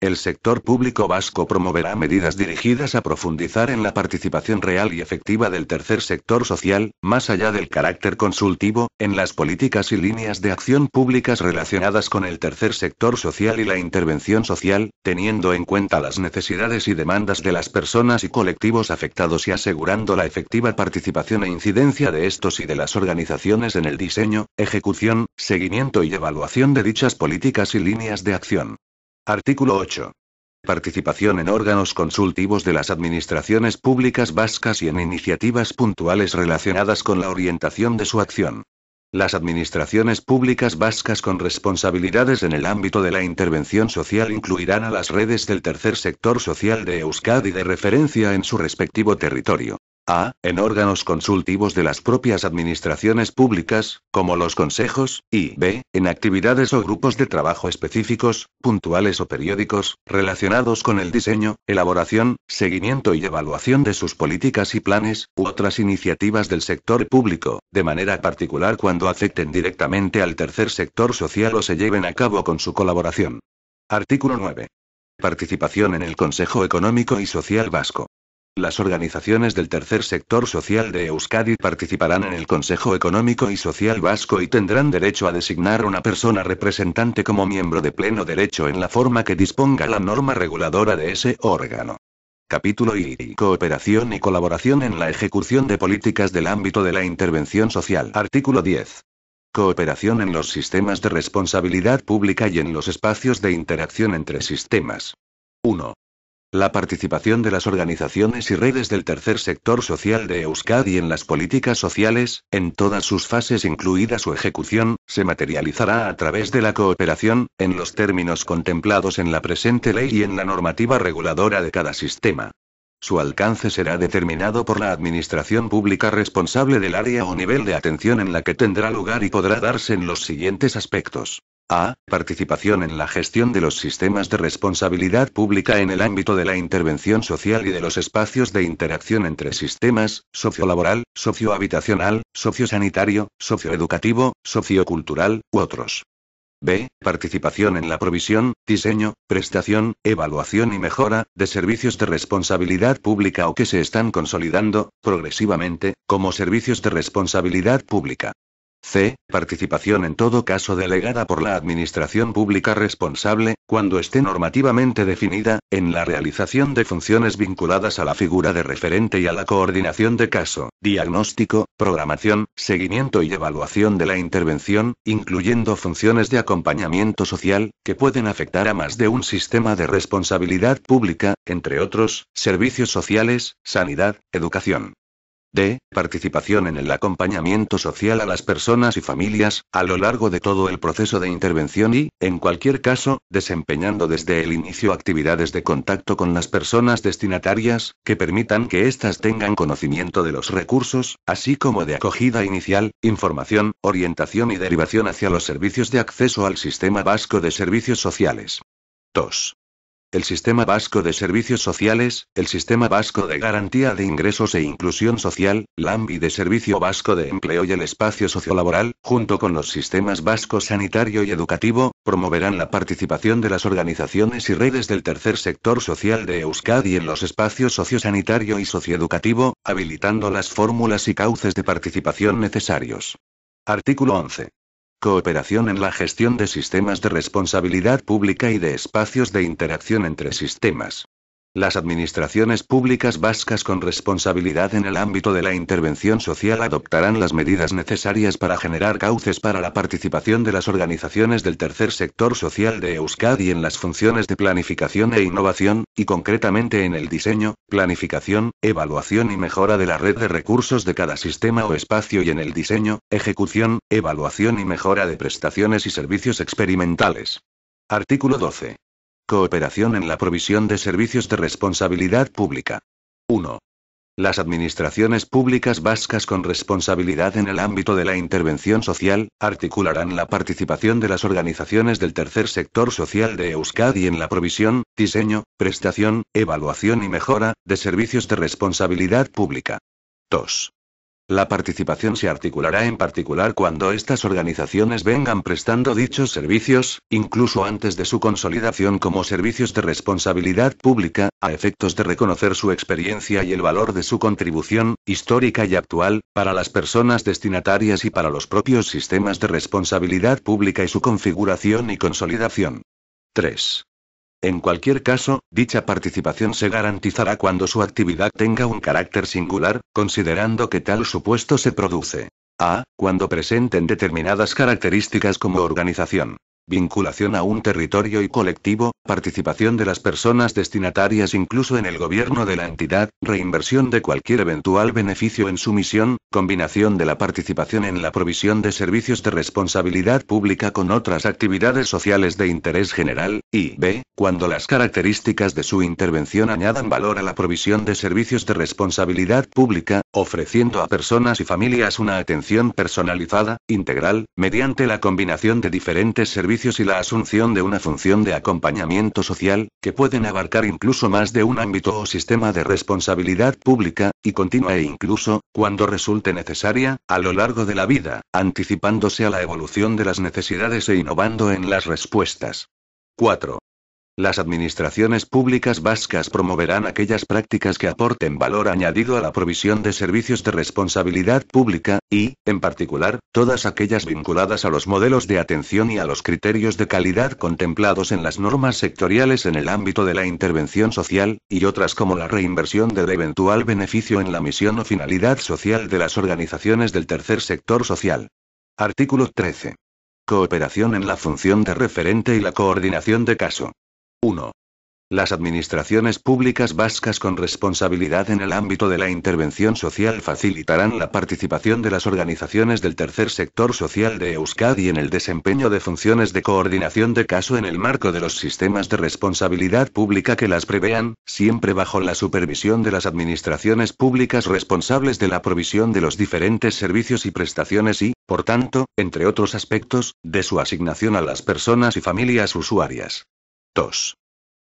El sector público vasco promoverá medidas dirigidas a profundizar en la participación real y efectiva del tercer sector social, más allá del carácter consultivo, en las políticas y líneas de acción públicas relacionadas con el tercer sector social y la intervención social, teniendo en cuenta las necesidades y demandas de las personas y colectivos afectados y asegurando la efectiva participación e incidencia de estos y de las organizaciones en el diseño, ejecución, seguimiento y evaluación de dichas políticas y líneas de acción. Artículo 8. Participación en órganos consultivos de las administraciones públicas vascas y en iniciativas puntuales relacionadas con la orientación de su acción. Las administraciones públicas vascas con responsabilidades en el ámbito de la intervención social incluirán a las redes del tercer sector social de Euskadi de referencia en su respectivo territorio. A. En órganos consultivos de las propias administraciones públicas, como los consejos, y B. En actividades o grupos de trabajo específicos, puntuales o periódicos, relacionados con el diseño, elaboración, seguimiento y evaluación de sus políticas y planes, u otras iniciativas del sector público, de manera particular cuando afecten directamente al tercer sector social o se lleven a cabo con su colaboración. Artículo 9. Participación en el Consejo Económico y Social Vasco. Las organizaciones del tercer sector social de Euskadi participarán en el Consejo Económico y Social Vasco y tendrán derecho a designar una persona representante como miembro de pleno derecho en la forma que disponga la norma reguladora de ese órgano. Capítulo I. Cooperación y colaboración en la ejecución de políticas del ámbito de la intervención social. Artículo 10. Cooperación en los sistemas de responsabilidad pública y en los espacios de interacción entre sistemas. 1. La participación de las organizaciones y redes del tercer sector social de Euskadi en las políticas sociales, en todas sus fases incluida su ejecución, se materializará a través de la cooperación, en los términos contemplados en la presente ley y en la normativa reguladora de cada sistema. Su alcance será determinado por la administración pública responsable del área o nivel de atención en la que tendrá lugar y podrá darse en los siguientes aspectos. A. Participación en la gestión de los sistemas de responsabilidad pública en el ámbito de la intervención social y de los espacios de interacción entre sistemas, sociolaboral, sociohabitacional, sociosanitario, socioeducativo, sociocultural, u otros. B. Participación en la provisión, diseño, prestación, evaluación y mejora, de servicios de responsabilidad pública o que se están consolidando, progresivamente, como servicios de responsabilidad pública. C. Participación en todo caso delegada por la administración pública responsable, cuando esté normativamente definida, en la realización de funciones vinculadas a la figura de referente y a la coordinación de caso, diagnóstico, programación, seguimiento y evaluación de la intervención, incluyendo funciones de acompañamiento social, que pueden afectar a más de un sistema de responsabilidad pública, entre otros, servicios sociales, sanidad, educación. D. Participación en el acompañamiento social a las personas y familias, a lo largo de todo el proceso de intervención y, en cualquier caso, desempeñando desde el inicio actividades de contacto con las personas destinatarias, que permitan que éstas tengan conocimiento de los recursos, así como de acogida inicial, información, orientación y derivación hacia los servicios de acceso al Sistema Vasco de Servicios Sociales. 2. El Sistema Vasco de Servicios Sociales, el Sistema Vasco de Garantía de Ingresos e Inclusión Social, LAMBI de Servicio Vasco de Empleo y el Espacio Sociolaboral, junto con los sistemas vasco sanitario y educativo, promoverán la participación de las organizaciones y redes del tercer sector social de Euskadi en los espacios sociosanitario y socioeducativo, habilitando las fórmulas y cauces de participación necesarios. Artículo 11. Cooperación en la gestión de sistemas de responsabilidad pública y de espacios de interacción entre sistemas. Las administraciones públicas vascas con responsabilidad en el ámbito de la intervención social adoptarán las medidas necesarias para generar cauces para la participación de las organizaciones del tercer sector social de Euskadi en las funciones de planificación e innovación, y concretamente en el diseño, planificación, evaluación y mejora de la red de recursos de cada sistema o espacio y en el diseño, ejecución, evaluación y mejora de prestaciones y servicios experimentales. Artículo 12. Cooperación en la provisión de servicios de responsabilidad pública. 1. Las administraciones públicas vascas con responsabilidad en el ámbito de la intervención social, articularán la participación de las organizaciones del tercer sector social de Euskadi en la provisión, diseño, prestación, evaluación y mejora, de servicios de responsabilidad pública. 2. La participación se articulará en particular cuando estas organizaciones vengan prestando dichos servicios, incluso antes de su consolidación como servicios de responsabilidad pública, a efectos de reconocer su experiencia y el valor de su contribución, histórica y actual, para las personas destinatarias y para los propios sistemas de responsabilidad pública y su configuración y consolidación. 3. En cualquier caso, dicha participación se garantizará cuando su actividad tenga un carácter singular, considerando que tal supuesto se produce. A. Cuando presenten determinadas características como organización, vinculación a un territorio y colectivo, participación de las personas destinatarias incluso en el gobierno de la entidad, reinversión de cualquier eventual beneficio en su misión, combinación de la participación en la provisión de servicios de responsabilidad pública con otras actividades sociales de interés general, y b. Cuando las características de su intervención añadan valor a la provisión de servicios de responsabilidad pública, ofreciendo a personas y familias una atención personalizada, integral, mediante la combinación de diferentes servicios y la asunción de una función de acompañamiento social, que pueden abarcar incluso más de un ámbito o sistema de responsabilidad pública, y continua e incluso, cuando resulte necesaria, a lo largo de la vida, anticipándose a la evolución de las necesidades e innovando en las respuestas. 4. Las administraciones públicas vascas promoverán aquellas prácticas que aporten valor añadido a la provisión de servicios de responsabilidad pública, y, en particular, todas aquellas vinculadas a los modelos de atención y a los criterios de calidad contemplados en las normas sectoriales en el ámbito de la intervención social, y otras como la reinversión del eventual beneficio en la misión o finalidad social de las organizaciones del tercer sector social. Artículo 13. Cooperación en la función de referente y la coordinación de caso. 1. Las administraciones públicas vascas con responsabilidad en el ámbito de la intervención social facilitarán la participación de las organizaciones del tercer sector social de Euskadi en el desempeño de funciones de coordinación de caso en el marco de los sistemas de responsabilidad pública que las prevean, siempre bajo la supervisión de las administraciones públicas responsables de la provisión de los diferentes servicios y prestaciones y, por tanto, entre otros aspectos, de su asignación a las personas y familias usuarias. 2.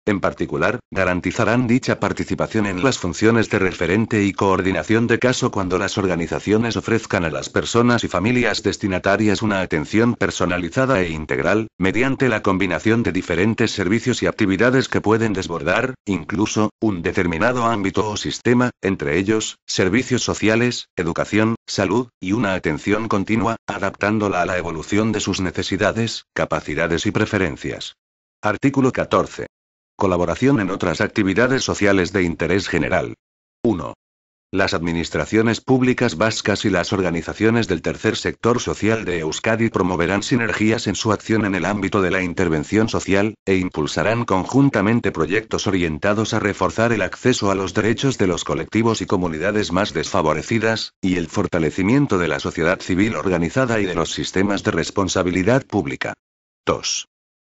En particular, garantizarán dicha participación en las funciones de referente y coordinación de caso cuando las organizaciones ofrezcan a las personas y familias destinatarias una atención personalizada e integral, mediante la combinación de diferentes servicios y actividades que pueden desbordar, incluso, un determinado ámbito o sistema, entre ellos, servicios sociales, educación, salud, y una atención continua, adaptándola a la evolución de sus necesidades, capacidades y preferencias. Artículo 14. Colaboración en otras actividades sociales de interés general. 1. Las administraciones públicas vascas y las organizaciones del tercer sector social de Euskadi promoverán sinergias en su acción en el ámbito de la intervención social, e impulsarán conjuntamente proyectos orientados a reforzar el acceso a los derechos de los colectivos y comunidades más desfavorecidas, y el fortalecimiento de la sociedad civil organizada y de los sistemas de responsabilidad pública. 2.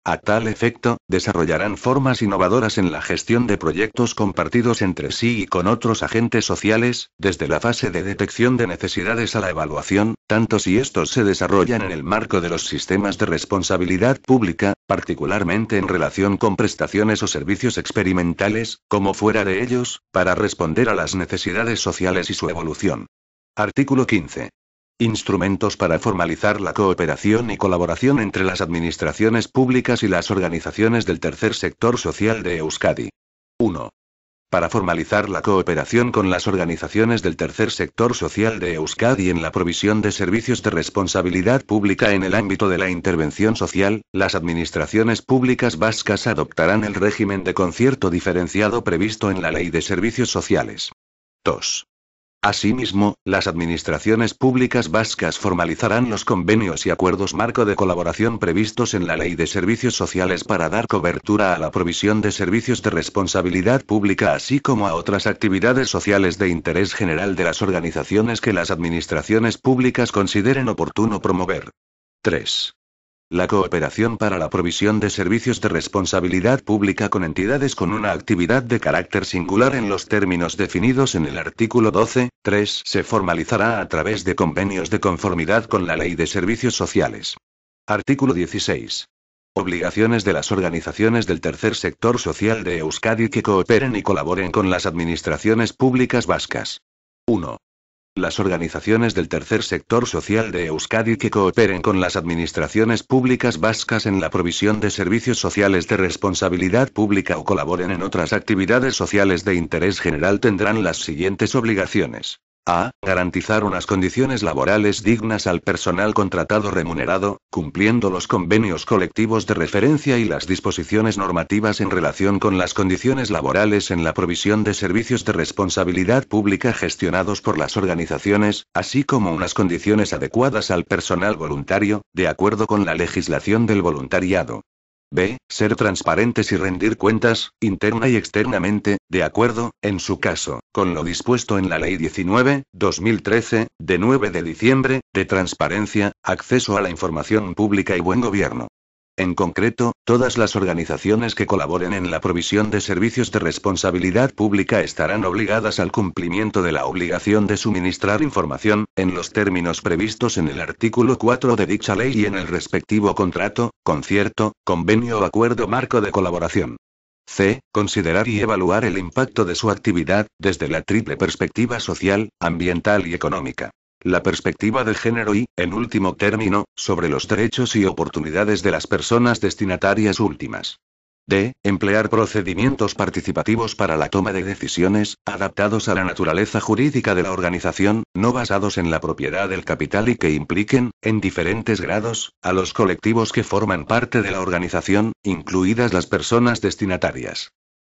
A tal efecto, desarrollarán formas innovadoras en la gestión de proyectos compartidos entre sí y con otros agentes sociales, desde la fase de detección de necesidades a la evaluación, tanto si estos se desarrollan en el marco de los sistemas de responsabilidad pública, particularmente en relación con prestaciones o servicios experimentales, como fuera de ellos, para responder a las necesidades sociales y su evolución. Artículo 15. Instrumentos para formalizar la cooperación y colaboración entre las administraciones públicas y las organizaciones del tercer sector social de Euskadi. 1. Para formalizar la cooperación con las organizaciones del tercer sector social de Euskadi en la provisión de servicios de responsabilidad pública en el ámbito de la intervención social, las administraciones públicas vascas adoptarán el régimen de concierto diferenciado previsto en la Ley de Servicios Sociales. 2. Asimismo, las administraciones públicas vascas formalizarán los convenios y acuerdos marco de colaboración previstos en la Ley de Servicios Sociales para dar cobertura a la provisión de servicios de responsabilidad pública así como a otras actividades sociales de interés general de las organizaciones que las administraciones públicas consideren oportuno promover. 3. La cooperación para la provisión de servicios de responsabilidad pública con entidades con una actividad de carácter singular en los términos definidos en el artículo 12.3 se formalizará a través de convenios de conformidad con la Ley de Servicios Sociales. Artículo 16. Obligaciones de las organizaciones del tercer sector social de Euskadi que cooperen y colaboren con las administraciones públicas vascas. 1. Las organizaciones del tercer sector social de Euskadi que cooperen con las administraciones públicas vascas en la provisión de servicios sociales de responsabilidad pública o colaboren en otras actividades sociales de interés general tendrán las siguientes obligaciones. A. Garantizar unas condiciones laborales dignas al personal contratado remunerado, cumpliendo los convenios colectivos de referencia y las disposiciones normativas en relación con las condiciones laborales en la provisión de servicios de responsabilidad pública gestionados por las organizaciones, así como unas condiciones adecuadas al personal voluntario, de acuerdo con la legislación del voluntariado. B. Ser transparentes y rendir cuentas, interna y externamente, de acuerdo, en su caso, con lo dispuesto en la Ley 19/2013, de 9 de diciembre, de transparencia, acceso a la información pública y buen gobierno. En concreto, todas las organizaciones que colaboren en la provisión de servicios de responsabilidad pública estarán obligadas al cumplimiento de la obligación de suministrar información, en los términos previstos en el artículo 4 de dicha ley y en el respectivo contrato, concierto, convenio o acuerdo marco de colaboración. C. Considerar y evaluar el impacto de su actividad, desde la triple perspectiva social, ambiental y económica. La perspectiva de género y, en último término, sobre los derechos y oportunidades de las personas destinatarias últimas. D. Emplear procedimientos participativos para la toma de decisiones, adaptados a la naturaleza jurídica de la organización, no basados en la propiedad del capital y que impliquen, en diferentes grados, a los colectivos que forman parte de la organización, incluidas las personas destinatarias.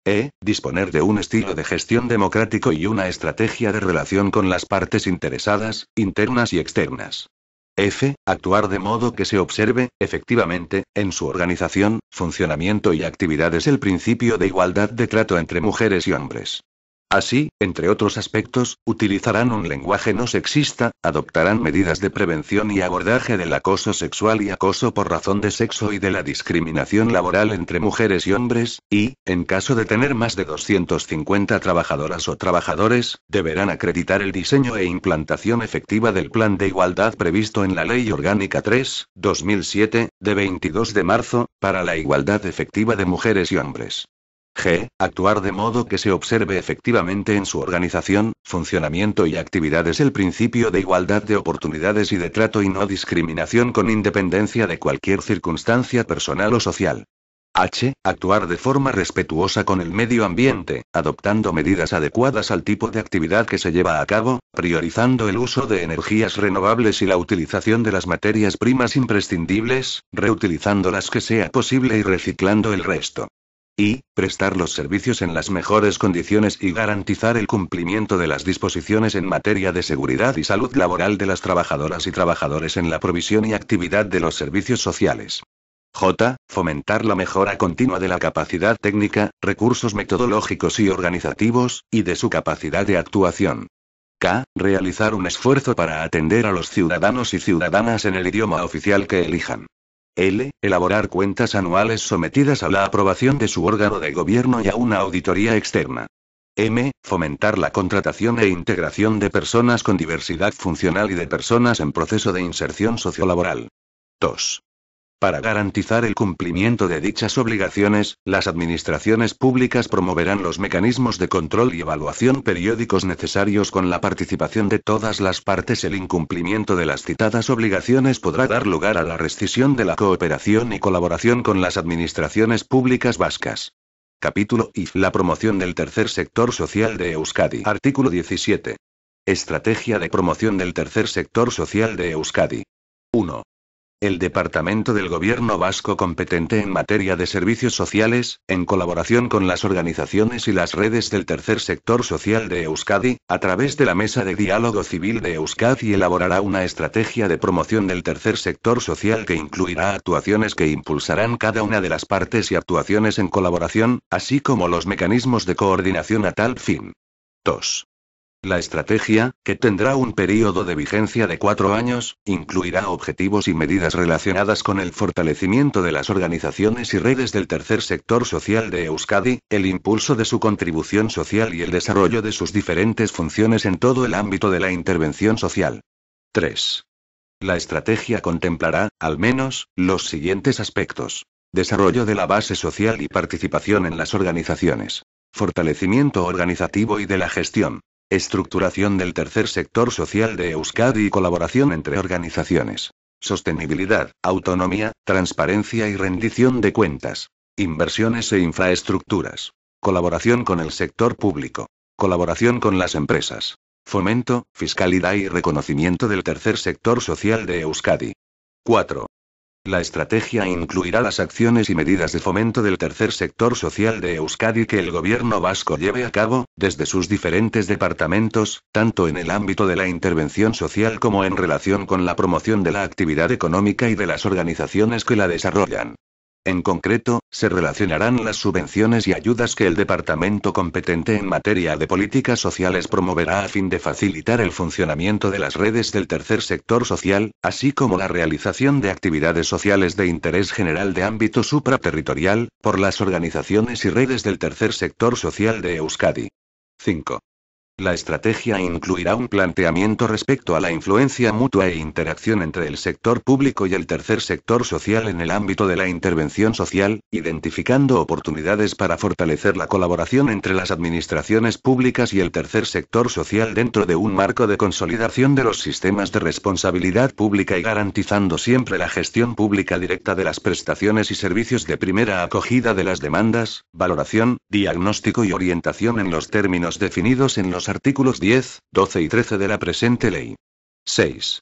E. Disponer de un estilo de gestión democrático y una estrategia de relación con las partes interesadas, internas y externas. F. Actuar de modo que se observe, efectivamente, en su organización, funcionamiento y actividades el principio de igualdad de trato entre mujeres y hombres. Así, entre otros aspectos, utilizarán un lenguaje no sexista, adoptarán medidas de prevención y abordaje del acoso sexual y acoso por razón de sexo y de la discriminación laboral entre mujeres y hombres, y, en caso de tener más de 250 trabajadoras o trabajadores, deberán acreditar el diseño e implantación efectiva del Plan de Igualdad previsto en la Ley Orgánica 3/2007, de 22 de marzo, para la igualdad efectiva de mujeres y hombres. G. Actuar de modo que se observe efectivamente en su organización, funcionamiento y actividades el principio de igualdad de oportunidades y de trato y no discriminación con independencia de cualquier circunstancia personal o social. H. Actuar de forma respetuosa con el medio ambiente, adoptando medidas adecuadas al tipo de actividad que se lleva a cabo, priorizando el uso de energías renovables y la utilización de las materias primas imprescindibles, reutilizando las que sea posible y reciclando el resto. Y, prestar los servicios en las mejores condiciones y garantizar el cumplimiento de las disposiciones en materia de seguridad y salud laboral de las trabajadoras y trabajadores en la provisión y actividad de los servicios sociales. J. Fomentar la mejora continua de la capacidad técnica, recursos metodológicos y organizativos, y de su capacidad de actuación. K. Realizar un esfuerzo para atender a los ciudadanos y ciudadanas en el idioma oficial que elijan. L. Elaborar cuentas anuales sometidas a la aprobación de su órgano de gobierno y a una auditoría externa. M. Fomentar la contratación e integración de personas con diversidad funcional y de personas en proceso de inserción sociolaboral. 2. Para garantizar el cumplimiento de dichas obligaciones, las administraciones públicas promoverán los mecanismos de control y evaluación periódicos necesarios con la participación de todas las partes. El incumplimiento de las citadas obligaciones podrá dar lugar a la rescisión de la cooperación y colaboración con las administraciones públicas vascas. Capítulo I. La promoción del tercer sector social de Euskadi. Artículo 17. Estrategia de promoción del tercer sector social de Euskadi. 1. El Departamento del Gobierno Vasco competente en materia de servicios sociales, en colaboración con las organizaciones y las redes del tercer sector social de Euskadi, a través de la Mesa de Diálogo Civil de Euskadi elaborará una estrategia de promoción del tercer sector social que incluirá actuaciones que impulsarán cada una de las partes y actuaciones en colaboración, así como los mecanismos de coordinación a tal fin. 2. La estrategia, que tendrá un período de vigencia de 4 años, incluirá objetivos y medidas relacionadas con el fortalecimiento de las organizaciones y redes del tercer sector social de Euskadi, el impulso de su contribución social y el desarrollo de sus diferentes funciones en todo el ámbito de la intervención social. 3. La estrategia contemplará, al menos, los siguientes aspectos: desarrollo de la base social y participación en las organizaciones, fortalecimiento organizativo y de la gestión, estructuración del tercer sector social de Euskadi y colaboración entre organizaciones, sostenibilidad, autonomía, transparencia y rendición de cuentas, inversiones e infraestructuras, colaboración con el sector público, colaboración con las empresas, fomento, fiscalidad y reconocimiento del tercer sector social de Euskadi. 4. La estrategia incluirá las acciones y medidas de fomento del tercer sector social de Euskadi que el gobierno vasco lleve a cabo, desde sus diferentes departamentos, tanto en el ámbito de la intervención social como en relación con la promoción de la actividad económica y de las organizaciones que la desarrollan. En concreto, se relacionarán las subvenciones y ayudas que el departamento competente en materia de políticas sociales promoverá a fin de facilitar el funcionamiento de las redes del tercer sector social, así como la realización de actividades sociales de interés general de ámbito supraterritorial, por las organizaciones y redes del tercer sector social de Euskadi. 5. La estrategia incluirá un planteamiento respecto a la influencia mutua e interacción entre el sector público y el tercer sector social en el ámbito de la intervención social, identificando oportunidades para fortalecer la colaboración entre las administraciones públicas y el tercer sector social dentro de un marco de consolidación de los sistemas de responsabilidad pública y garantizando siempre la gestión pública directa de las prestaciones y servicios de primera acogida de las demandas, valoración, diagnóstico y orientación en los términos definidos en los artículos 10, 12 y 13 de la presente ley. 6.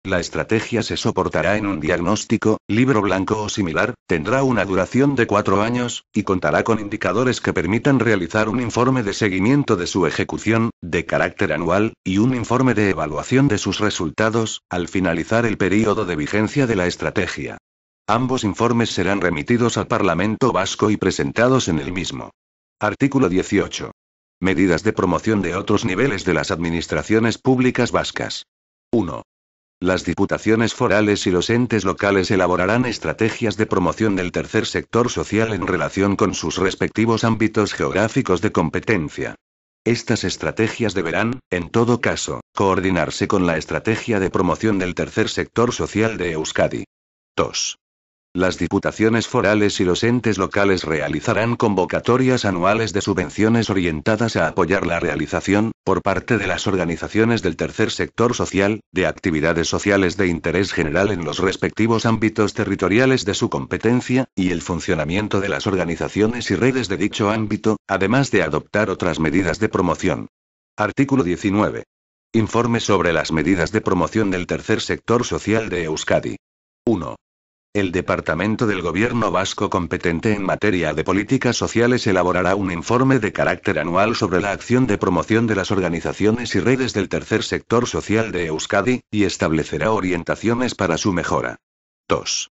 La estrategia se soportará en un diagnóstico, libro blanco o similar, tendrá una duración de 4 años, y contará con indicadores que permitan realizar un informe de seguimiento de su ejecución, de carácter anual, y un informe de evaluación de sus resultados, al finalizar el período de vigencia de la estrategia. Ambos informes serán remitidos al Parlamento Vasco y presentados en el mismo. Artículo 18. Medidas de promoción de otros niveles de las administraciones públicas vascas. 1. Las diputaciones forales y los entes locales elaborarán estrategias de promoción del tercer sector social en relación con sus respectivos ámbitos geográficos de competencia. Estas estrategias deberán, en todo caso, coordinarse con la estrategia de promoción del tercer sector social de Euskadi. 2. Las diputaciones forales y los entes locales realizarán convocatorias anuales de subvenciones orientadas a apoyar la realización, por parte de las organizaciones del tercer sector social, de actividades sociales de interés general en los respectivos ámbitos territoriales de su competencia, y el funcionamiento de las organizaciones y redes de dicho ámbito, además de adoptar otras medidas de promoción. Artículo 19. Informe sobre las medidas de promoción del tercer sector social de Euskadi. 1. El Departamento del Gobierno Vasco competente en materia de políticas sociales elaborará un informe de carácter anual sobre la acción de promoción de las organizaciones y redes del tercer sector social de Euskadi, y establecerá orientaciones para su mejora. 2.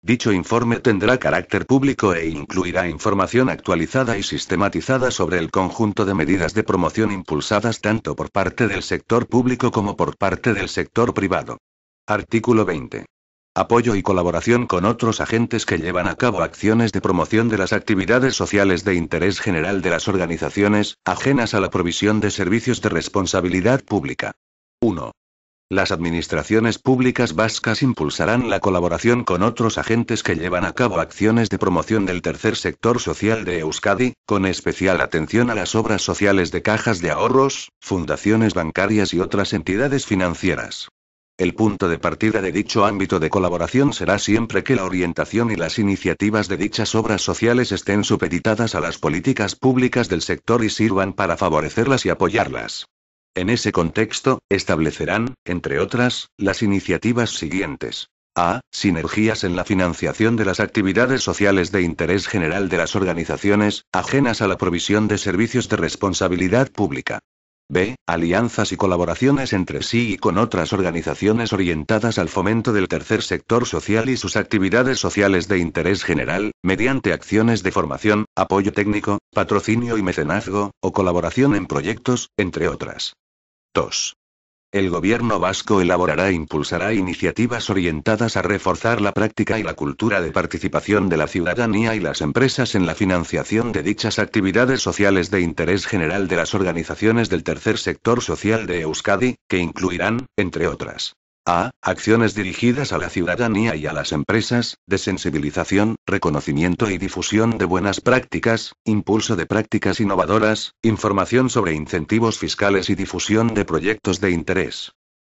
Dicho informe tendrá carácter público e incluirá información actualizada y sistematizada sobre el conjunto de medidas de promoción impulsadas tanto por parte del sector público como por parte del sector privado. Artículo 20. Apoyo y colaboración con otros agentes que llevan a cabo acciones de promoción de las actividades sociales de interés general de las organizaciones, ajenas a la provisión de servicios de responsabilidad pública. 1. Las administraciones públicas vascas impulsarán la colaboración con otros agentes que llevan a cabo acciones de promoción del tercer sector social de Euskadi, con especial atención a las obras sociales de cajas de ahorros, fundaciones bancarias y otras entidades financieras. El punto de partida de dicho ámbito de colaboración será siempre que la orientación y las iniciativas de dichas obras sociales estén supeditadas a las políticas públicas del sector y sirvan para favorecerlas y apoyarlas. En ese contexto, establecerán, entre otras, las iniciativas siguientes. A. Sinergias en la financiación de las actividades sociales de interés general de las organizaciones, ajenas a la provisión de servicios de responsabilidad pública. B. Alianzas y colaboraciones entre sí y con otras organizaciones orientadas al fomento del tercer sector social y sus actividades sociales de interés general, mediante acciones de formación, apoyo técnico, patrocinio y mecenazgo, o colaboración en proyectos, entre otras. 2. El gobierno vasco elaborará e impulsará iniciativas orientadas a reforzar la práctica y la cultura de participación de la ciudadanía y las empresas en la financiación de dichas actividades sociales de interés general de las organizaciones del tercer sector social de Euskadi, que incluirán, entre otras, a. Acciones dirigidas a la ciudadanía y a las empresas, de sensibilización, reconocimiento y difusión de buenas prácticas, impulso de prácticas innovadoras, información sobre incentivos fiscales y difusión de proyectos de interés.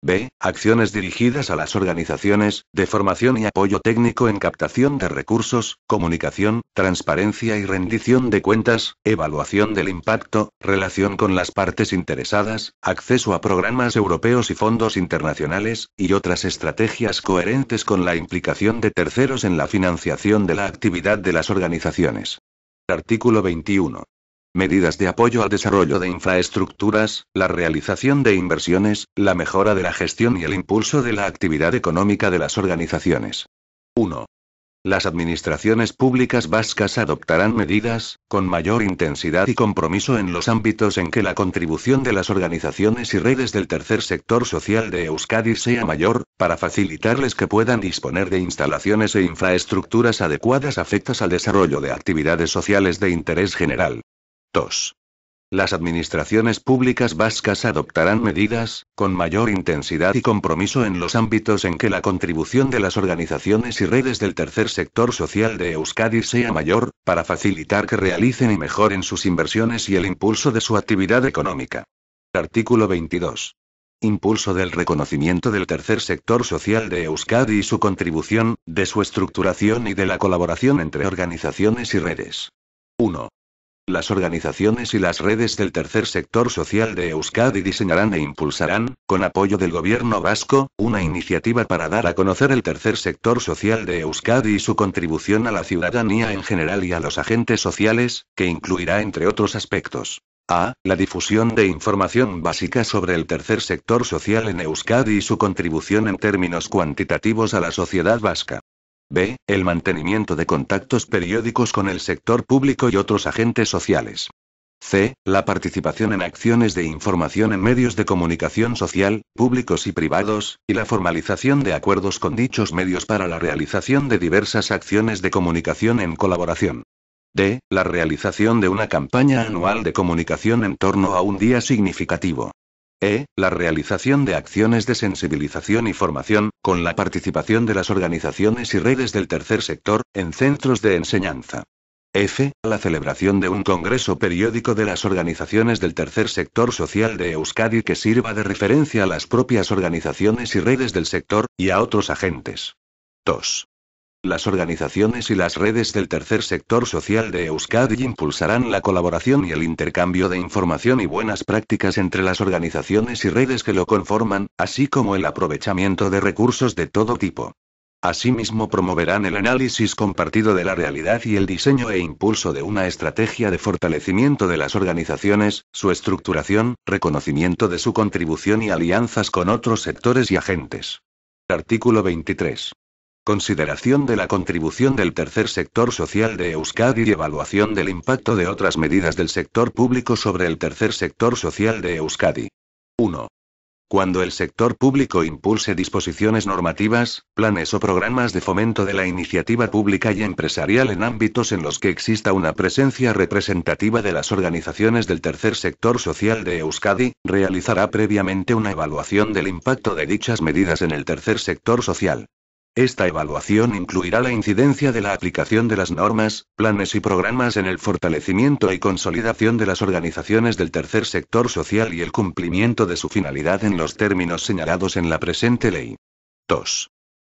B. Acciones dirigidas a las organizaciones, de formación y apoyo técnico en captación de recursos, comunicación, transparencia y rendición de cuentas, evaluación del impacto, relación con las partes interesadas, acceso a programas europeos y fondos internacionales, y otras estrategias coherentes con la implicación de terceros en la financiación de la actividad de las organizaciones. Artículo 21. Medidas de apoyo al desarrollo de infraestructuras, la realización de inversiones, la mejora de la gestión y el impulso de la actividad económica de las organizaciones. 1. Las administraciones públicas vascas adoptarán medidas, con mayor intensidad y compromiso en los ámbitos en que la contribución de las organizaciones y redes del tercer sector social de Euskadi sea mayor, para facilitarles que puedan disponer de instalaciones e infraestructuras adecuadas afectas al desarrollo de actividades sociales de interés general. 2. Las administraciones públicas vascas adoptarán medidas, con mayor intensidad y compromiso en los ámbitos en que la contribución de las organizaciones y redes del tercer sector social de Euskadi sea mayor, para facilitar que realicen y mejoren sus inversiones y el impulso de su actividad económica. Artículo 22. Impulso del reconocimiento del tercer sector social de Euskadi y su contribución, de su estructuración y de la colaboración entre organizaciones y redes. 1. Las organizaciones y las redes del tercer sector social de Euskadi diseñarán e impulsarán, con apoyo del gobierno vasco, una iniciativa para dar a conocer el tercer sector social de Euskadi y su contribución a la ciudadanía en general y a los agentes sociales, que incluirá entre otros aspectos. A. La difusión de información básica sobre el tercer sector social en Euskadi y su contribución en términos cuantitativos a la sociedad vasca. B. El mantenimiento de contactos periódicos con el sector público y otros agentes sociales. C. La participación en acciones de información en medios de comunicación social, públicos y privados, y la formalización de acuerdos con dichos medios para la realización de diversas acciones de comunicación en colaboración. D. La realización de una campaña anual de comunicación en torno a un día significativo. La realización de acciones de sensibilización y formación, con la participación de las organizaciones y redes del tercer sector, en centros de enseñanza. F. La celebración de un congreso periódico de las organizaciones del tercer sector social de Euskadi que sirva de referencia a las propias organizaciones y redes del sector, y a otros agentes. 2. Las organizaciones y las redes del tercer sector social de Euskadi impulsarán la colaboración y el intercambio de información y buenas prácticas entre las organizaciones y redes que lo conforman, así como el aprovechamiento de recursos de todo tipo. Asimismo, promoverán el análisis compartido de la realidad y el diseño e impulso de una estrategia de fortalecimiento de las organizaciones, su estructuración, reconocimiento de su contribución y alianzas con otros sectores y agentes. Artículo 23. Consideración de la contribución del tercer sector social de Euskadi y evaluación del impacto de otras medidas del sector público sobre el tercer sector social de Euskadi. 1. Cuando el sector público impulse disposiciones normativas, planes o programas de fomento de la iniciativa pública y empresarial en ámbitos en los que exista una presencia representativa de las organizaciones del tercer sector social de Euskadi, realizará previamente una evaluación del impacto de dichas medidas en el tercer sector social. Esta evaluación incluirá la incidencia de la aplicación de las normas, planes y programas en el fortalecimiento y consolidación de las organizaciones del tercer sector social y el cumplimiento de su finalidad en los términos señalados en la presente ley. 2.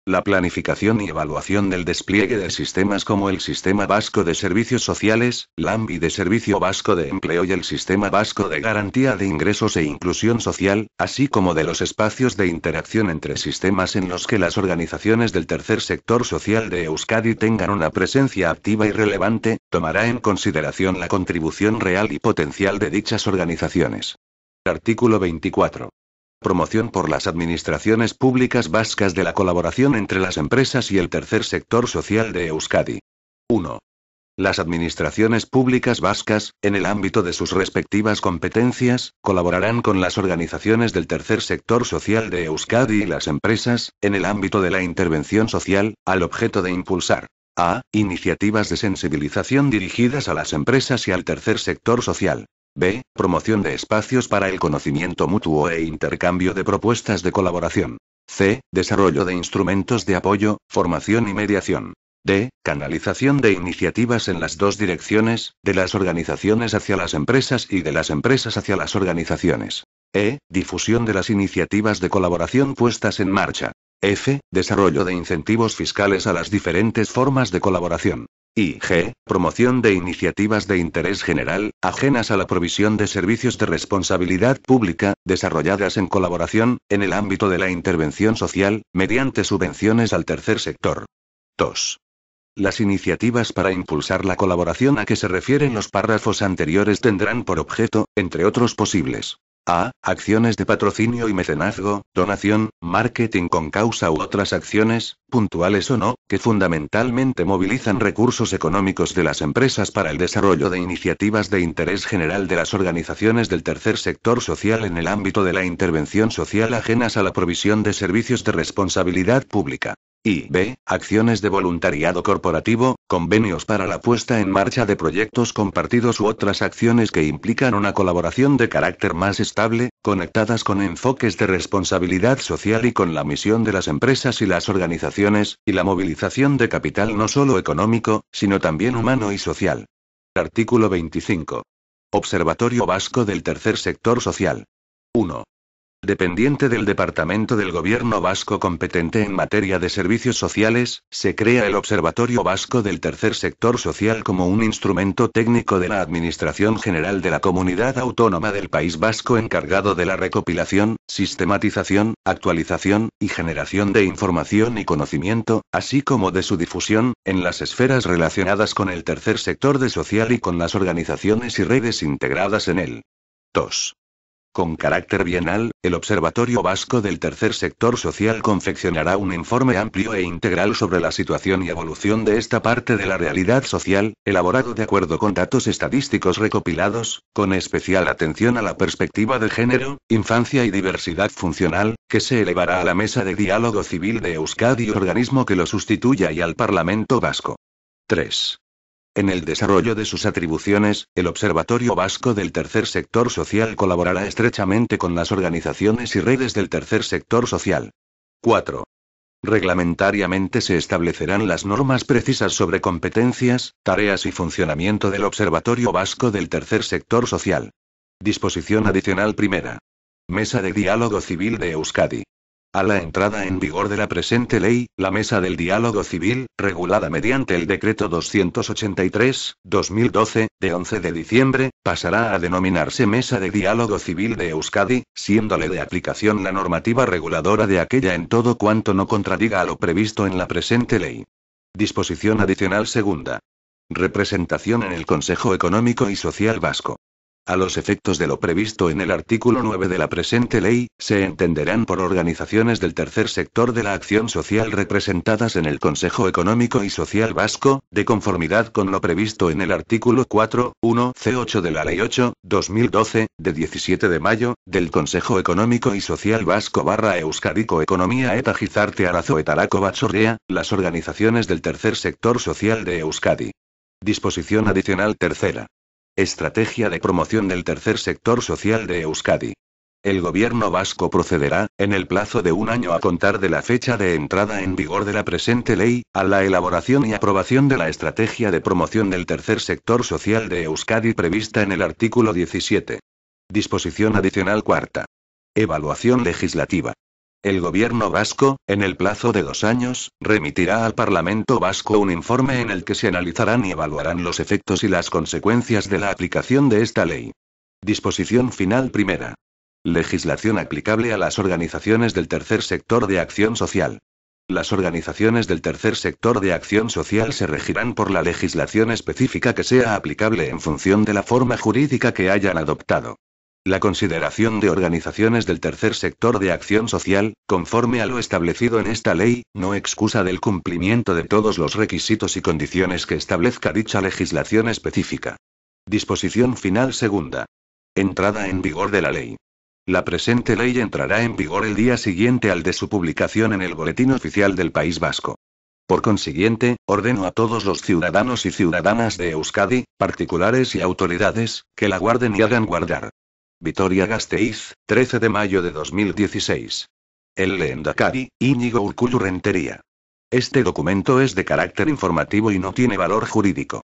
La planificación y evaluación del despliegue de sistemas como el Sistema Vasco de Servicios Sociales, LAMBI de Servicio Vasco de Empleo y el Sistema Vasco de Garantía de Ingresos e Inclusión Social, así como de los espacios de interacción entre sistemas en los que las organizaciones del tercer sector social de Euskadi tengan una presencia activa y relevante, tomará en consideración la contribución real y potencial de dichas organizaciones. Artículo 24. Promoción por las administraciones públicas vascas de la colaboración entre las empresas y el tercer sector social de Euskadi. 1. Las administraciones públicas vascas, en el ámbito de sus respectivas competencias, colaborarán con las organizaciones del tercer sector social de Euskadi y las empresas, en el ámbito de la intervención social, al objeto de impulsar a. Iniciativas de sensibilización dirigidas a las empresas y al tercer sector social. B. Promoción de espacios para el conocimiento mutuo e intercambio de propuestas de colaboración. C. Desarrollo de instrumentos de apoyo, formación y mediación. D. Canalización de iniciativas en las dos direcciones, de las organizaciones hacia las empresas y de las empresas hacia las organizaciones. E. Difusión de las iniciativas de colaboración puestas en marcha. F. Desarrollo de incentivos fiscales a las diferentes formas de colaboración. Y G. Promoción de iniciativas de interés general, ajenas a la provisión de servicios de responsabilidad pública, desarrolladas en colaboración, en el ámbito de la intervención social, mediante subvenciones al tercer sector. 2. Las iniciativas para impulsar la colaboración a que se refieren los párrafos anteriores tendrán por objeto, entre otros posibles: a. Acciones de patrocinio y mecenazgo, donación, marketing con causa u otras acciones, puntuales o no, que fundamentalmente movilizan recursos económicos de las empresas para el desarrollo de iniciativas de interés general de las organizaciones del tercer sector social en el ámbito de la intervención social ajenas a la provisión de servicios de responsabilidad pública. Y B. Acciones de voluntariado corporativo, convenios para la puesta en marcha de proyectos compartidos u otras acciones que implican una colaboración de carácter más estable, conectadas con enfoques de responsabilidad social y con la misión de las empresas y las organizaciones, y la movilización de capital no solo económico, sino también humano y social. Artículo 25. Observatorio Vasco del Tercer Sector Social. 1. Dependiente del Departamento del Gobierno Vasco competente en materia de servicios sociales, se crea el Observatorio Vasco del Tercer Sector Social como un instrumento técnico de la Administración General de la Comunidad Autónoma del País Vasco encargado de la recopilación, sistematización, actualización, y generación de información y conocimiento, así como de su difusión, en las esferas relacionadas con el tercer sector de social y con las organizaciones y redes integradas en él. 2. Con carácter bienal, el Observatorio Vasco del Tercer Sector Social confeccionará un informe amplio e integral sobre la situación y evolución de esta parte de la realidad social, elaborado de acuerdo con datos estadísticos recopilados, con especial atención a la perspectiva de género, infancia y diversidad funcional, que se elevará a la Mesa de Diálogo Civil de Euskadi, organismo que lo sustituya, y al Parlamento Vasco. 3. En el desarrollo de sus atribuciones, el Observatorio Vasco del Tercer Sector Social colaborará estrechamente con las organizaciones y redes del tercer sector social. 4. Reglamentariamente se establecerán las normas precisas sobre competencias, tareas y funcionamiento del Observatorio Vasco del Tercer Sector Social. Disposición adicional primera. Mesa de Diálogo Civil de Euskadi. A la entrada en vigor de la presente ley, la Mesa del Diálogo Civil, regulada mediante el Decreto 283/2012, de 11 de diciembre, pasará a denominarse Mesa de Diálogo Civil de Euskadi, siéndole de aplicación la normativa reguladora de aquella en todo cuanto no contradiga a lo previsto en la presente ley. Disposición adicional segunda. Representación en el Consejo Económico y Social Vasco. A los efectos de lo previsto en el artículo 9 de la presente ley, se entenderán por organizaciones del tercer sector de la acción social representadas en el Consejo Económico y Social Vasco, de conformidad con lo previsto en el artículo 4.1 C8 de la Ley 8/2012, de 17 de mayo, del Consejo Económico y Social Vasco /Euskadiko Ekonomia eta Gizarte Arazoetarako Batzordea, las organizaciones del tercer sector social de Euskadi. Disposición adicional tercera. Estrategia de promoción del tercer sector social de Euskadi. El gobierno vasco procederá, en el plazo de un año a contar de la fecha de entrada en vigor de la presente ley, a la elaboración y aprobación de la estrategia de promoción del tercer sector social de Euskadi prevista en el artículo 17. Disposición adicional cuarta. Evaluación legislativa. El gobierno vasco, en el plazo de 2 años, remitirá al Parlamento vasco un informe en el que se analizarán y evaluarán los efectos y las consecuencias de la aplicación de esta ley. Disposición final primera. Legislación aplicable a las organizaciones del tercer sector de acción social. Las organizaciones del tercer sector de acción social se regirán por la legislación específica que sea aplicable en función de la forma jurídica que hayan adoptado. La consideración de organizaciones del tercer sector de acción social, conforme a lo establecido en esta ley, no excusa del cumplimiento de todos los requisitos y condiciones que establezca dicha legislación específica. Disposición final segunda. Entrada en vigor de la ley. La presente ley entrará en vigor el día siguiente al de su publicación en el Boletín Oficial del País Vasco. Por consiguiente, ordeno a todos los ciudadanos y ciudadanas de Euskadi, particulares y autoridades, que la guarden y hagan guardar. Vitoria-Gasteiz, 13 de mayo de 2016. El Lehendakari, Íñigo Urkullu Rentería. Este documento es de carácter informativo y no tiene valor jurídico.